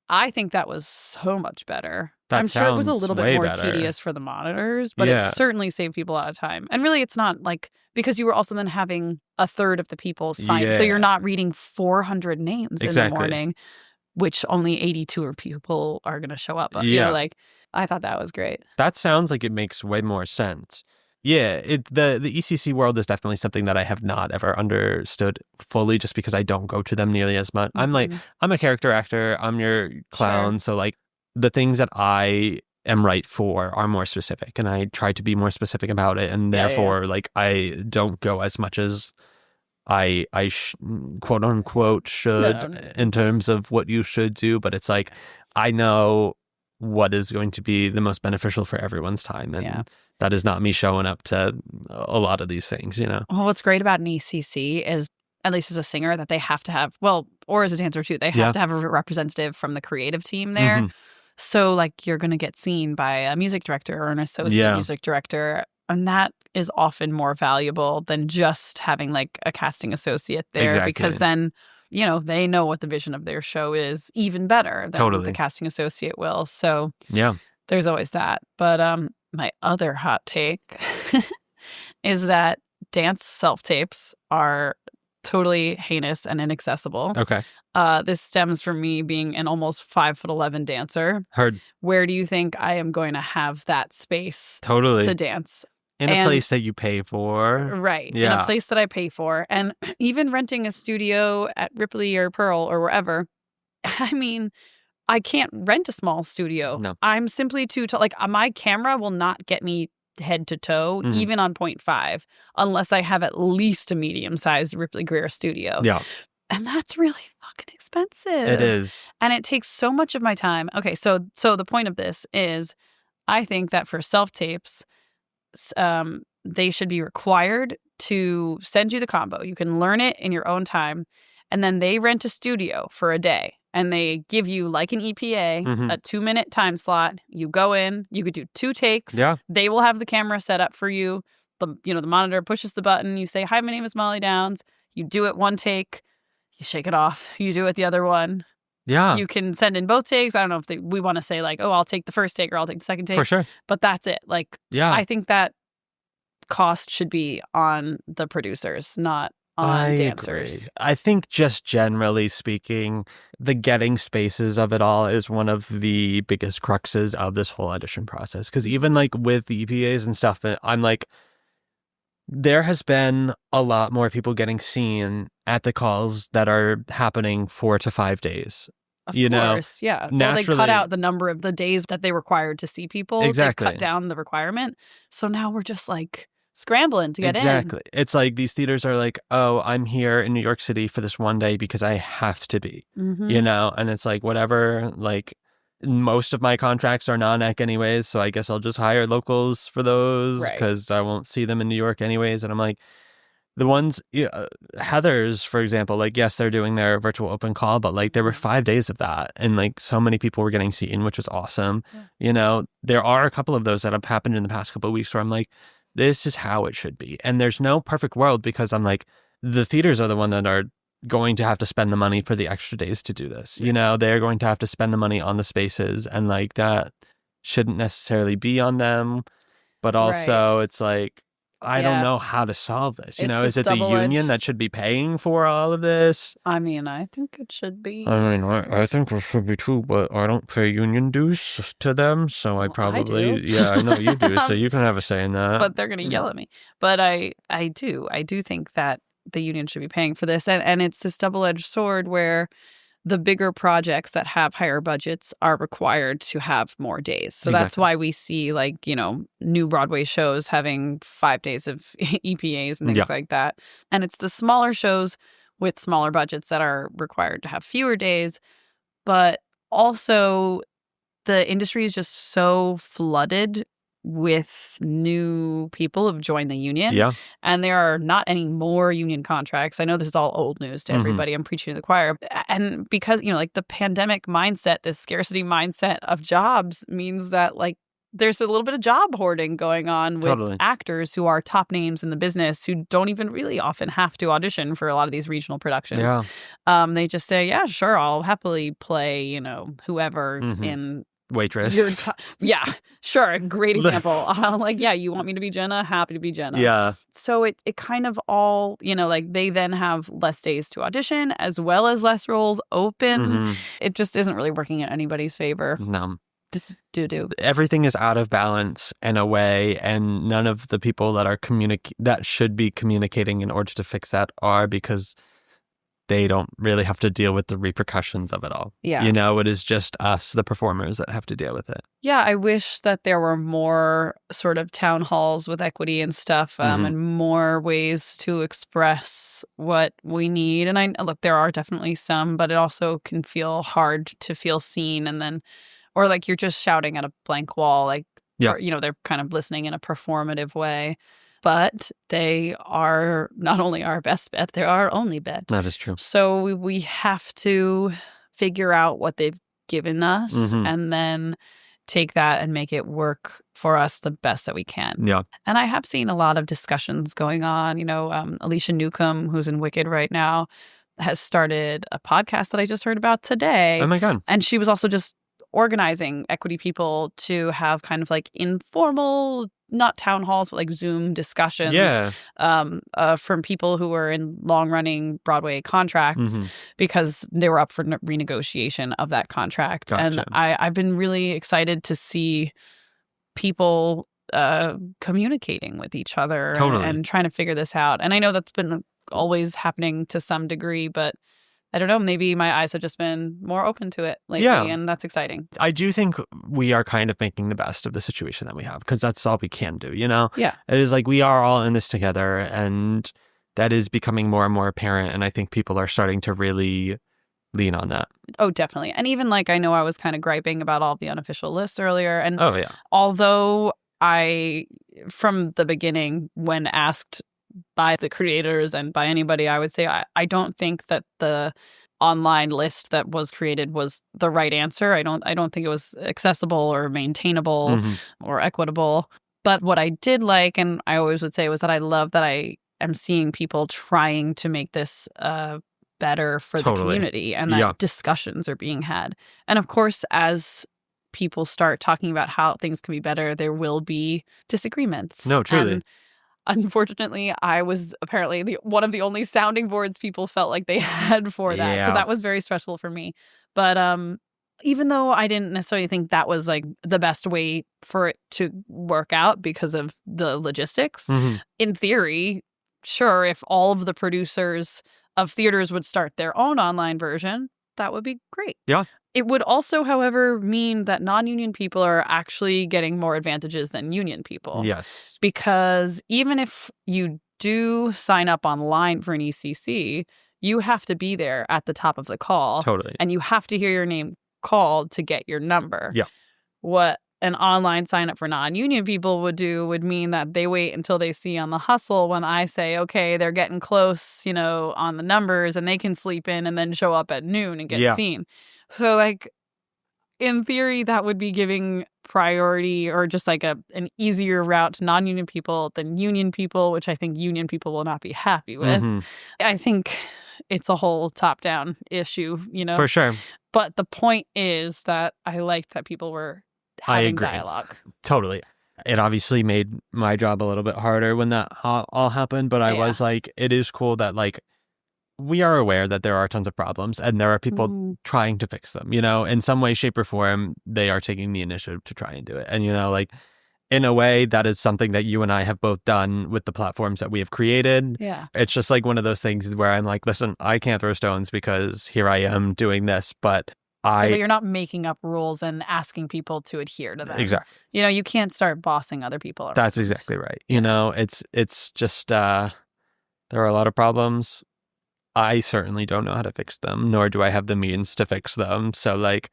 I think that was so much better. That I'm sure it was a little bit more better. tedious for the monitors, but it certainly saved people a lot of time. And really, it's not like, because you were also then having a third of the people sign. So you're not reading 400 names in the morning, which only 82 people are going to show up. You know, like, I thought that was great. That sounds like it makes way more sense. Yeah, the ECC world is definitely something that I have not ever understood fully, just because I don't go to them nearly as much. I'm like, I'm a character actor, I'm your clown, so like the things that I am right for are more specific, and I try to be more specific about it, and therefore like I don't go as much as I quote unquote should in terms of what you should do, but it's like I know what is going to be the most beneficial for everyone's time, and that is not me showing up to a lot of these things, you know. Well, what's great about an ECC is, at least as a singer, that they have to have, well, or as a dancer too, they have to have a representative from the creative team there. So like you're going to get seen by a music director or an associate music director, and that is often more valuable than just having like a casting associate there, because then, you know, they know what the vision of their show is even better than the casting associate will. So there's always that. But my other hot take is that dance self-tapes are totally heinous and inaccessible. Okay. This stems from me being an almost 5'11" dancer. Heard. Where do you think I am going to have that space to dance? In a place that you pay for. Right. In a place that I pay for. And even renting a studio at Ripley or Pearl or wherever, I mean, I can't rent a small studio. No. I'm simply too tall. Like, my camera will not get me head to toe, even on 0.5, unless I have at least a medium-sized Ripley Greer studio. Yeah. And that's really fucking expensive. It is. And it takes so much of my time. Okay, so the point of this is I think that for self-tapes, they should be required to send you the combo. You can learn it in your own time. And then they rent a studio for a day. And they give you, like an EPA, a 2-minute time slot. You go in. You could do 2 takes. Yeah. They will have the camera set up for you. The monitor pushes the button. You say, "Hi, my name is Mollie Downes." You do it 1 take. You shake it off. You do it the other one. Yeah. You can send in both takes. I don't know if we want to say like, "Oh, I'll take the first take or I'll take the second take." For sure. But that's it. Like, yeah. I think that cost should be on the producers, not on dancers. Agree. I think just generally speaking, the getting spaces of it all is one of the biggest cruxes of this whole audition process. Because even like with the EPAs and stuff, I'm like, there has been a lot more people getting seen at the calls that are happening 4 to 5 days. Of course, yeah. Well, they cut out the number of the days that they required to see people. Exactly. They cut down the requirement. So now we're just like scrambling to get in. Exactly. It's like these theaters are like, oh, I'm here in New York City for this one day because I have to be, and it's like, whatever, like most of my contracts are non-ec anyways. So I guess I'll just hire locals for those because I won't see them in New York anyways. And I'm like, the ones, Heather's, for example, like, yes, they're doing their virtual open call, but like there were 5 days of that. And like so many people were getting seen, which was awesome. Yeah. There are a couple of those that have happened in the past couple of weeks where I'm like, this is how it should be. And there's no perfect world because I'm like, the theaters are the one that are going to have to spend the money for the extra days to do this. They're going to have to spend the money on the spaces, and like that shouldn't necessarily be on them. But also it's like, I don't know how to solve this. Is it the union that should be paying for all of this? I mean, I think it should be. I mean, I think it should be too, but I don't pay union dues to them, so I probably, I know you do, so you can have a say in that. But they're going to yell at me. But I do think that the union should be paying for this, and it's this double-edged sword where the bigger projects that have higher budgets are required to have more days. So that's why we see like, new Broadway shows having 5 days of EPAs and things like that. And it's the smaller shows with smaller budgets that are required to have fewer days. But also the industry is just so flooded with new people who've joined the union. Yeah. And there are not any more union contracts. I know this is all old news to everybody. I'm preaching to the choir. And because, like the pandemic mindset, this scarcity mindset of jobs means that like there's a little bit of job hoarding going on with actors who are top names in the business who don't even really often have to audition for a lot of these regional productions. Yeah. They just say, yeah, sure, I'll happily play, whoever in Waitress. Yeah, sure. Great example. Like, yeah, you want me to be Jenna? Happy to be Jenna. Yeah. So it kind of all, like they then have less days to audition as well as less roles open. It just isn't really working in anybody's favor. No. This doo-doo. Everything is out of balance in a way, and none of the people that are that should be communicating in order to fix that are, because they don't really have to deal with the repercussions of it all. Yeah. It is just us, the performers, that have to deal with it. Yeah, I wish that there were more sort of town halls with equity and stuff, and more ways to express what we need. And look, there are definitely some, but it also can feel hard to feel seen, and then, or like you're just shouting at a blank wall, like, or, they're kind of listening in a performative way. But they are not only our best bet, they're our only bet. That is true. So we have to figure out what they've given us and then take that and make it work for us the best that we can. Yeah. And I have seen a lot of discussions going on. Alicia Newcomb, who's in Wicked right now, has started a podcast that I just heard about today. Oh, my God. And she was also just organizing equity people to have kind of like informal, not town halls, but like Zoom discussions from people who were in long-running Broadway contracts because they were up for renegotiation of that contract. Gotcha. And I've been really excited to see people communicating with each other and trying to figure this out. And I know that's been always happening to some degree, but I don't know, maybe my eyes have just been more open to it lately, and that's exciting. I do think we are kind of making the best of the situation that we have, because that's all we can do, Yeah. It is like we are all in this together, and that is becoming more and more apparent. And I think people are starting to really lean on that. Oh, definitely. And even like, I know I was kind of griping about all the unofficial lists earlier. And Oh, yeah. although from the beginning, when asked by the creators and by anybody, I would say I don't think that the online list that was created was the right answer. I don't think it was accessible or maintainable or equitable. But what I did like, and I always would say, was that I love that I am seeing people trying to make this better for the community, and that discussions are being had. And of course, as people start talking about how things can be better, there will be disagreements. No, truly. And unfortunately, I was apparently one of the only sounding boards people felt like they had for that. Yeah. So that was very stressful for me. But even though I didn't necessarily think that was like the best way for it to work out because of the logistics, in theory, sure, if all of the producers of theaters would start their own online version, that would be great. Yeah. It would also, however, mean that non-union people are actually getting more advantages than union people. Yes. Because even if you do sign up online for an ECC, you have to be there at the top of the call. Totally. And you have to hear your name called to get your number. Yeah. What an online sign up for non-union people would mean that they wait until they see on the hustle when I say, okay, they're getting close, on the numbers, and they can sleep in and then show up at noon and get seen. So like, in theory, that would be giving priority or just like an easier route to non-union people than union people, which I think union people will not be happy with. I think it's a whole top-down issue, For sure. But the point is that I liked that people were having dialogue. Totally. It obviously made my job a little bit harder when that all happened, but I was like, it is cool that like we are aware that there are tons of problems and there are people trying to fix them, in some way, shape, or form. They are taking the initiative to try and do it. And, like in a way, that is something that you and I have both done with the platforms that we have created. Yeah. It's just like one of those things where I'm like, listen, I can't throw stones because here I am doing this, but you're not making up rules and asking people to adhere to them. Exactly. You can't start bossing other people around. That's exactly right. It's just there are a lot of problems. I certainly don't know how to fix them, nor do I have the means to fix them. So like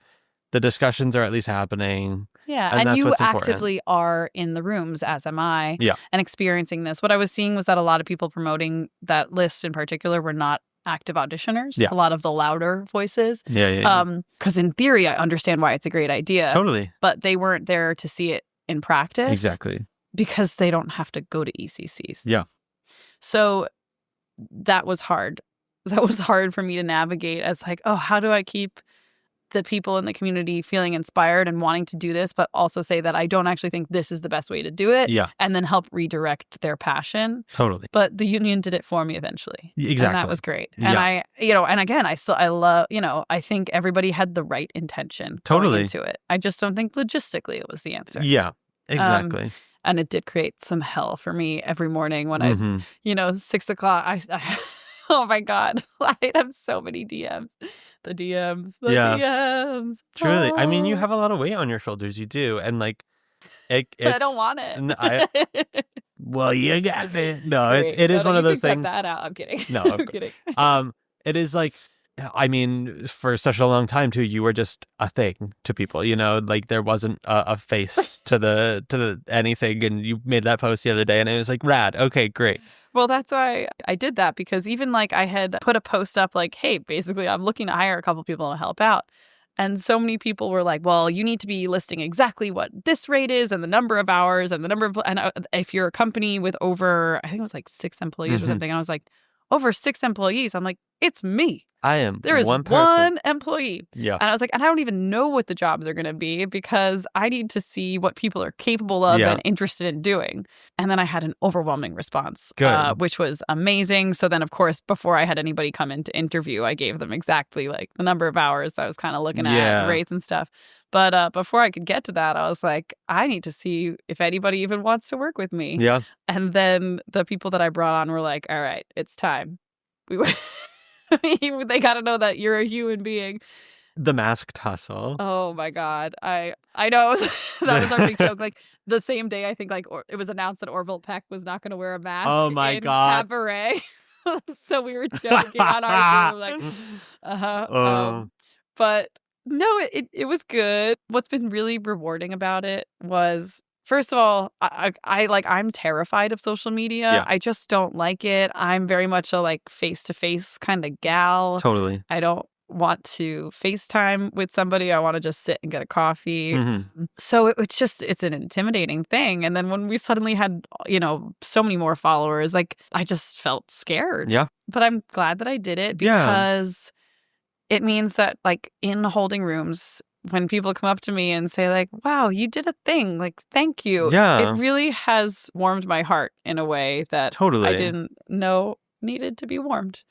the discussions are at least happening. Yeah, and that's you what's actively are in the rooms, as am I, and experiencing this. What I was seeing was that a lot of people promoting that list in particular were not active auditioners, a lot of the louder voices. Because in theory, I understand why it's a great idea. Totally. But they weren't there to see it in practice. Exactly. Because they don't have to go to ECCs. Yeah. So that was hard. That was hard for me to navigate as like, oh, how do I keep the people in the community feeling inspired and wanting to do this, but also say that I don't actually think this is the best way to do it. Yeah. And then help redirect their passion. Totally. But the union did it for me eventually. Exactly. And that was great. And and again, I love, I think everybody had the right intention going into it. I just don't think logistically it was the answer. Yeah, exactly. And it did create some hell for me every morning when I 6:00, I oh my God. I have so many DMs. The DMs. Truly. I mean, you have a lot of weight on your shoulders. You do. And like, I don't want it. Well, you got it. No, it is one of those things. Cut that out. I'm kidding. No, I'm kidding. It is like, I mean, for such a long time too, you were just a thing to people, like there wasn't a face to the anything. And you made that post the other day and it was like, rad. Okay, great. Well, that's why I did that, because even like I had put a post up like, hey, basically I'm looking to hire a couple people to help out. And so many people were like, well, you need to be listing exactly what this rate is and the number of hours and the number of, and if you're a company with over, I think it was like 6 employees or something. And I was like, over 6 employees. I'm like, it's me. I am. There is one person. one employee. Yeah. And I was like, and I don't even know what the jobs are going to be because I need to see what people are capable of and interested in doing. And then I had an overwhelming response, which was amazing. So then, of course, before I had anybody come in to interview, I gave them exactly like the number of hours I was kind of looking at, rates and stuff. But before I could get to that, I was like, I need to see if anybody even wants to work with me. Yeah. And then the people that I brought on were like, all right, it's time. They got to know that you're a human being. The masked hustle. Oh my God. I know. That was our big joke. Like the same day, I think it was announced that Orville Peck was not going to wear a mask. Oh my in God. Cabaret. So we were joking on our Zoom, like, but no, it was good. What's been really rewarding about it was, first of all, I'm terrified of social media. Yeah. I just don't like it. I'm very much a like face-to-face kind of gal. Totally. I don't want to FaceTime with somebody. I want to just sit and get a coffee. So it's an intimidating thing. And then when we suddenly had, so many more followers, like I just felt scared. Yeah. But I'm glad that I did it because it means that like in holding rooms, when people come up to me and say like, wow, you did a thing, like, thank you. Yeah. It really has warmed my heart in a way that I didn't know needed to be warmed.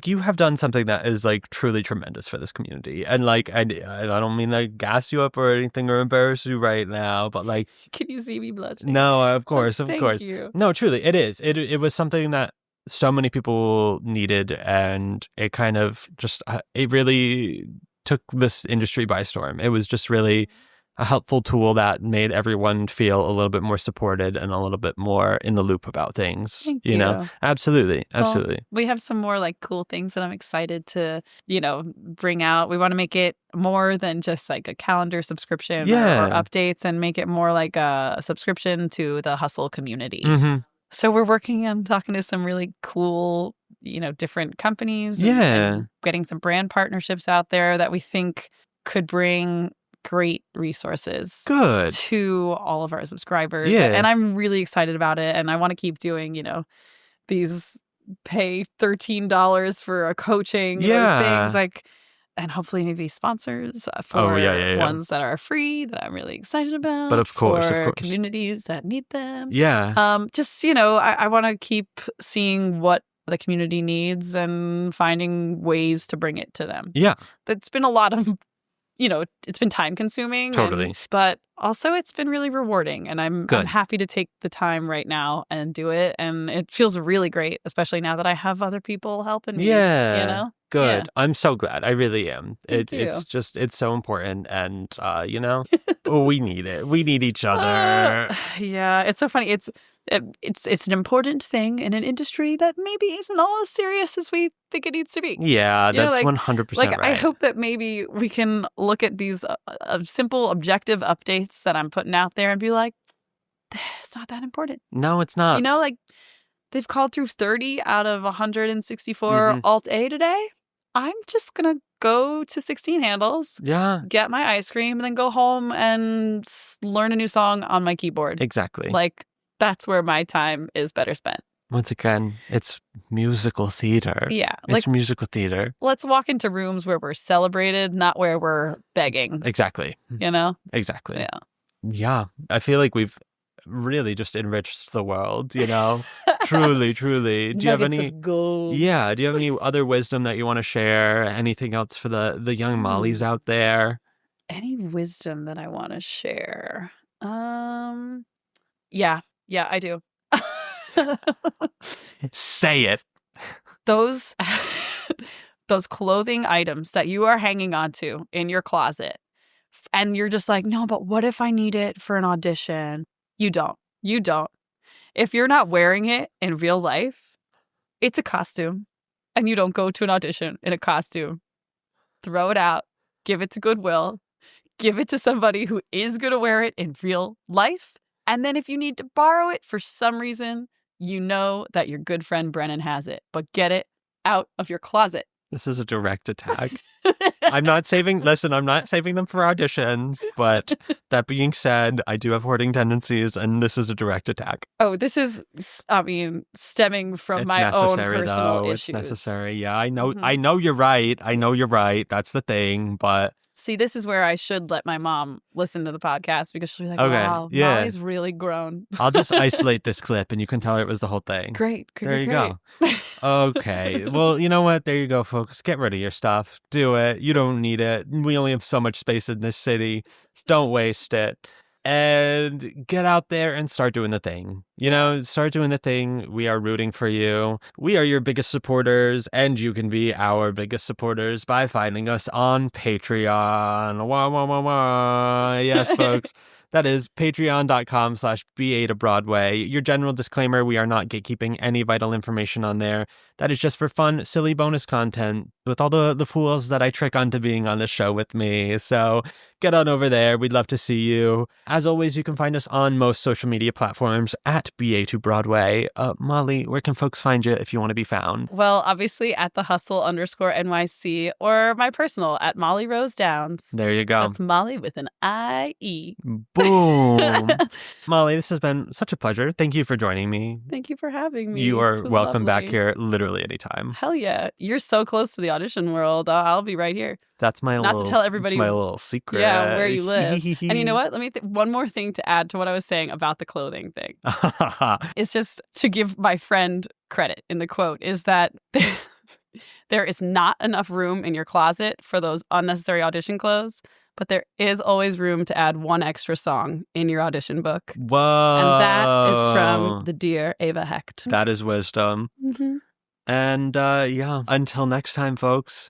You have done something that is like truly tremendous for this community, and like I don't mean to gas you up or anything or embarrass you right now, but like, can you see me blushing? No, of course. Thank you. No, truly, it is. It was something that so many people needed, and it kind of just it really took this industry by storm. It was just really a helpful tool that made everyone feel a little bit more supported and a little bit more in the loop about things. Thank you. Absolutely. Well, we have some more like cool things that I'm excited to, bring out. We want to make it more than just like a calendar subscription or updates, and make it more like a subscription to the Hustle community. So we're working on talking to some really cool, different companies. And getting some brand partnerships out there that we think could bring great resources to all of our subscribers. And I'm really excited about it. And I want to keep doing, these pay $13 for a coaching things like, and hopefully maybe sponsors for ones that are free that I'm really excited about. But of course, communities that need them. Yeah. I want to keep seeing what the community needs and finding ways to bring it to them. Yeah. That's been a lot of, it's been time consuming. Totally. But also it's been really rewarding, and I'm happy to take the time right now and do it. And it feels really great, especially now that I have other people helping me. Yeah. Good. Yeah. I'm so glad. I really am. It's so important. And, we need it. We need each other. Yeah. It's so funny. It's an important thing in an industry that maybe isn't all as serious as we think it needs to be. Yeah, that's 100% right. I hope that maybe we can look at these simple, objective updates that I'm putting out there and be like, it's not that important. No, it's not. They've called through 30 out of 164 Alt-A today. I'm just going to go to 16 handles, get my ice cream, and then go home and learn a new song on my keyboard. Exactly. Like, that's where my time is better spent. Once again, it's musical theater. Yeah. It's musical theater. Let's walk into rooms where we're celebrated, not where we're begging. Exactly. Exactly. Yeah. Yeah. I feel like we've really just enriched the world, Truly, truly. Do you have any of gold. Yeah. Do you have any other wisdom that you want to share? Anything else for the young Mollies out there? Any wisdom that I want to share? Yeah, I do. Say it. Those clothing items that you are hanging onto in your closet, and you're just like, no, but what if I need it for an audition? You don't. If you're not wearing it in real life, it's a costume, and you don't go to an audition in a costume. Throw it out. Give it to Goodwill. Give it to somebody who is going to wear it in real life. And then if you need to borrow it for some reason, you know that your good friend Brennan has it. But get it out of your closet. This is a direct attack. I'm not saving them for auditions. But that being said, I do have hoarding tendencies, and this is a direct attack. Oh, this is, stemming from my own personal issues. It's necessary. Yeah, I know. I know you're right. That's the thing. But see, this is where I should let my mom listen to the podcast, because she'll be like, wow, Mollie's really grown. I'll just isolate this clip and you can tell her it was the whole thing. Great. There you go. Okay. Well, you know what? There you go, folks. Get rid of your stuff. Do it. You don't need it. We only have so much space in this city. Don't waste it. And get out there and start doing the thing. Start doing the thing. We are rooting for you. We are your biggest supporters, and you can be our biggest supporters by finding us on Patreon. Wah, wah, wah, wah. Yes, folks. That is patreon.com/BA to Broadway. Your general disclaimer, we are not gatekeeping any vital information on there. That is just for fun, silly bonus content with all the fools that I trick onto being on the show with me. So get on over there. We'd love to see you. As always, you can find us on most social media platforms at BA2Broadway. Molly, where can folks find you if you want to be found? Well, obviously at the hustle_NYC or my personal at Mollie Rose Downes. There you go. That's Molly with an I-E. Boom. Molly, this has been such a pleasure. Thank you for joining me. Thank you for having me. You are welcome lovely. back here literally anytime. Hell yeah. You're so close to the audition world. I'll be right here. That's my Not to tell everybody my little secret. Yeah, where you live. And you know what? Let me one more thing to add to what I was saying about the clothing thing. It's just to give my friend credit in the quote is that there is not enough room in your closet for those unnecessary audition clothes, but there is always room to add one extra song in your audition book. Whoa. And that is from the dear Ava Hecht. That is wisdom. Mm-hmm. And yeah, until next time, folks.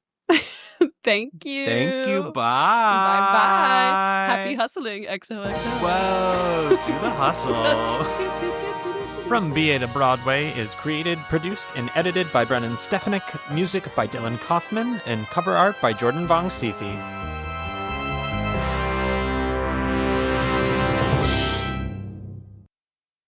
Thank you. Thank you. Bye. Bye-bye. Happy hustling. XOXO. Whoa, to the hustle. From BA to Broadway is created, produced, and edited by Brennan Stefanik, music by Dylan Kaufman, and cover art by Jordan Vongsithi.